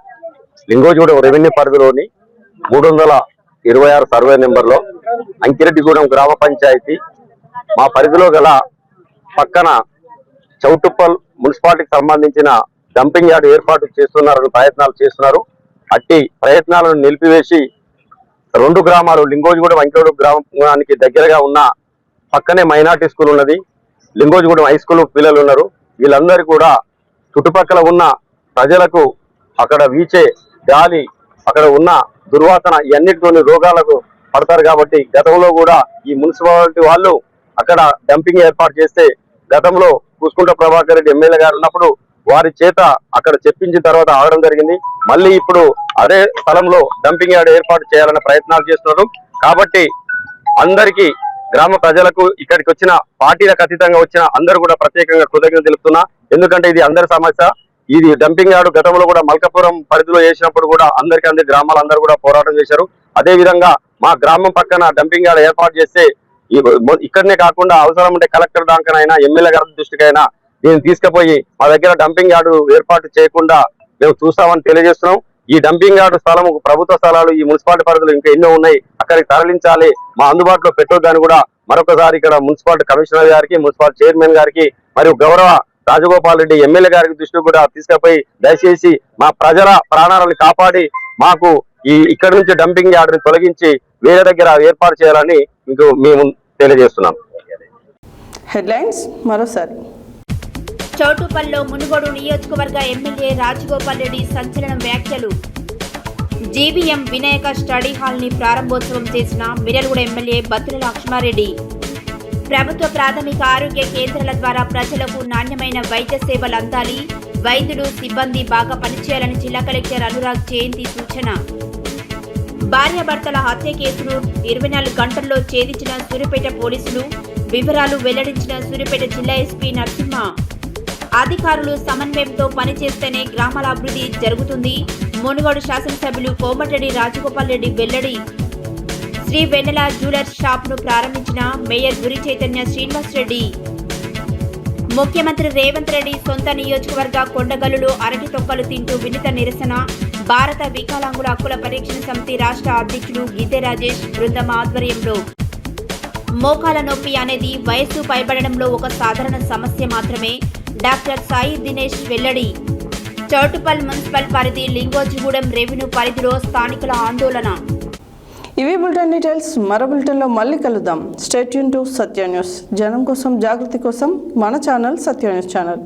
లింగోజిగూడెం రెవెన్యూ పరిధిలోని 326 సర్వే నెంబర్లో అంకిరెడ్డిగూడెం గ్రామ పంచాయతీ మా పరిధిలో గల పక్కన చౌటుప్పల్ మున్సిపాలిటీకి సంబంధించిన డంపింగ్ యార్డ్ ఏర్పాటు చేస్తున్నారని ప్రయత్నాలు చేస్తున్నారు. అట్టి ప్రయత్నాలను నిలిపివేసి 2 గ్రామాలు లింగోజిగూడెం అంకిరెడ్డి గ్రామానికి దగ్గరగా ఉన్న పక్కనే మైనార్టీ స్కూల్ ఉన్నది, లింగోజిగూడెం హై స్కూల్ పిల్లలు ఉన్నారు. వీళ్ళందరూ కూడా చుట్టుపక్కల ఉన్న ప్రజలకు అక్కడ వీచే గాలి, అక్కడ ఉన్న దుర్వాసన ఇవన్నిటితోని రోగాలకు పడతారు. కాబట్టి గతంలో కూడా ఈ మున్సిపాలిటీ వాళ్ళు అక్కడ డంపింగ్ ఏర్పాటు చేస్తే గతంలో కూసుకుంట ప్రభాకర్ రెడ్డి ఎమ్మెల్యే గారు ఉన్నప్పుడు వారి చేత అక్కడ చెప్పించిన తర్వాత ఆగడం జరిగింది. మళ్ళీ ఇప్పుడు అదే స్థలంలో డంపింగ్ యార్డ్ ఏర్పాటు చేయాలనే ప్రయత్నాలు చేస్తున్నారు. కాబట్టి అందరికీ గ్రామ ప్రజలకు ఇక్కడికి వచ్చిన పార్టీలకు అతీతంగా వచ్చిన అందరూ కూడా ప్రత్యేకంగా కృతజ్ఞతలు తెలుపుతున్నా. ఎందుకంటే ఇది అందరి సమస్య. ఇది డంపింగ్ యార్డు గతంలో కూడా మల్కాపురం పరిధిలో చేసినప్పుడు కూడా అందరి గ్రామాలందరూ కూడా పోరాటం చేశారు. అదే విధంగా మా గ్రామం పక్కన డంపింగ్ యార్డ్ ఏర్పాటు చేస్తే ఇక్కడనే కాకుండా అవసరం ఉంటే కలెక్టర్ దానికైనా ఎమ్మెల్యే గారి దృష్టికైనా దీన్ని తీసుకుపోయి మా దగ్గర డంపింగ్ యార్డు ఏర్పాటు చేయకుండా మేము చూస్తామని తెలియజేస్తున్నాం. ఈ డంపింగ్ యార్డు స్థలం ప్రభుత్వ స్థలాలు ఈ మున్సిపాలిటీ పరిధిలో ఇంకా ఎన్నో ఉన్నాయి, అక్కడికి తరలించాలి, మా అందుబాటులో పెట్టొద్దని కూడా మరొకసారి ఇక్కడ మున్సిపాలిటీ కమిషనర్ గారికి, మున్సిపాలిటీ చైర్మన్ గారికి మరియు గౌరవ రాజగోపాల్ రెడ్డి ఎమ్మెల్యే గారికి దృష్టి కూడా తీసుకుపోయి దయచేసి మా ప్రజల ప్రాణాలను కాపాడి మాకు ఇక్కడ నుంచి డంపింగ్ యార్డుని తొలగించి వేరే దగ్గర ఏర్పాటు చేయాలని మీకు మేము తెలియజేస్తున్నాం. హెడ్లైన్స్ మరోసారి. చౌటుప్పల్లో మునుగోడు నియోజకవర్గ ఎమ్మెల్యే రాజగోపాల్ రెడ్డి సంచలన వ్యాఖ్యలు. జీబీఎం వినాయక స్టడీ హాల్ ని ప్రారంభోత్సవం చేసిన మిర్యాలగూడ ఎమ్మెల్యే బత్తుల లక్ష్మారెడ్డి. ప్రభుత్వ ప్రాథమిక ఆరోగ్య కేంద్రాల ద్వారా ప్రజలకు నాణ్యమైన వైద్య సేవలు అందాలి, వైద్యులు సిబ్బంది బాగా పనిచేయాలని జిల్లా కలెక్టర్ అనురాగ్ జయంతి సూచన. భార్యాభర్తల హత్య కేసును 24 గంటల్లో ఛేదించిన సూర్యాపేట పోలీసులు, వివరాలు వెల్లడించిన సూర్యాపేట జిల్లా ఎస్పీ నరసింహ. అధికారులు సమన్వయంతో పనిచేస్తేనే గ్రామాల అభివృద్ధి జరుగుతుంది, మునుగోడు శాసనసభ్యులు కోమటిరెడ్డి రాజగోపాల్ రెడ్డి వెల్లడి. శ్రీ వెన్నెల జ్యువెలర్స్ షాప్ ను ప్రారంభించిన మేయర్ గురి చైతన్య శ్రీనివాస్ రెడ్డి. ముఖ్యమంత్రి రేవంత్ రెడ్డి సొంత నియోజకవర్గ కొండగల్లులో అరటి తొక్కలు తింటూ వినూత నిరసన. భారత వికలాంగుల హక్కుల పరిరక్షణ సమితి రాష్ట్ర అధ్యక్షుడు గీతే రాజేష్ బృందం ఆధ్వర్యంలో. మోకాల నొప్పి అనేది వయస్సు పైబడడంలో ఒక సాధారణ సమస్య మాత్రమే, డాక్టర్ సాయి దినేష్ వెల్లడి. చౌటుప్పల్ మున్సిపల్ పరిధి లింగోజిగూడెం రెవెన్యూ పరిధిలో స్థానికుల ఆందోళన. ఇవి బులెటిన్ డీటెయిల్స్. మరో బులెటిన్లో మళ్ళీ కలుద్దాం. Stay tune to Satya news. జనం కోసం, జాగృతి కోసం మన ఛానల్ సత్య న్యూస్ ఛానల్.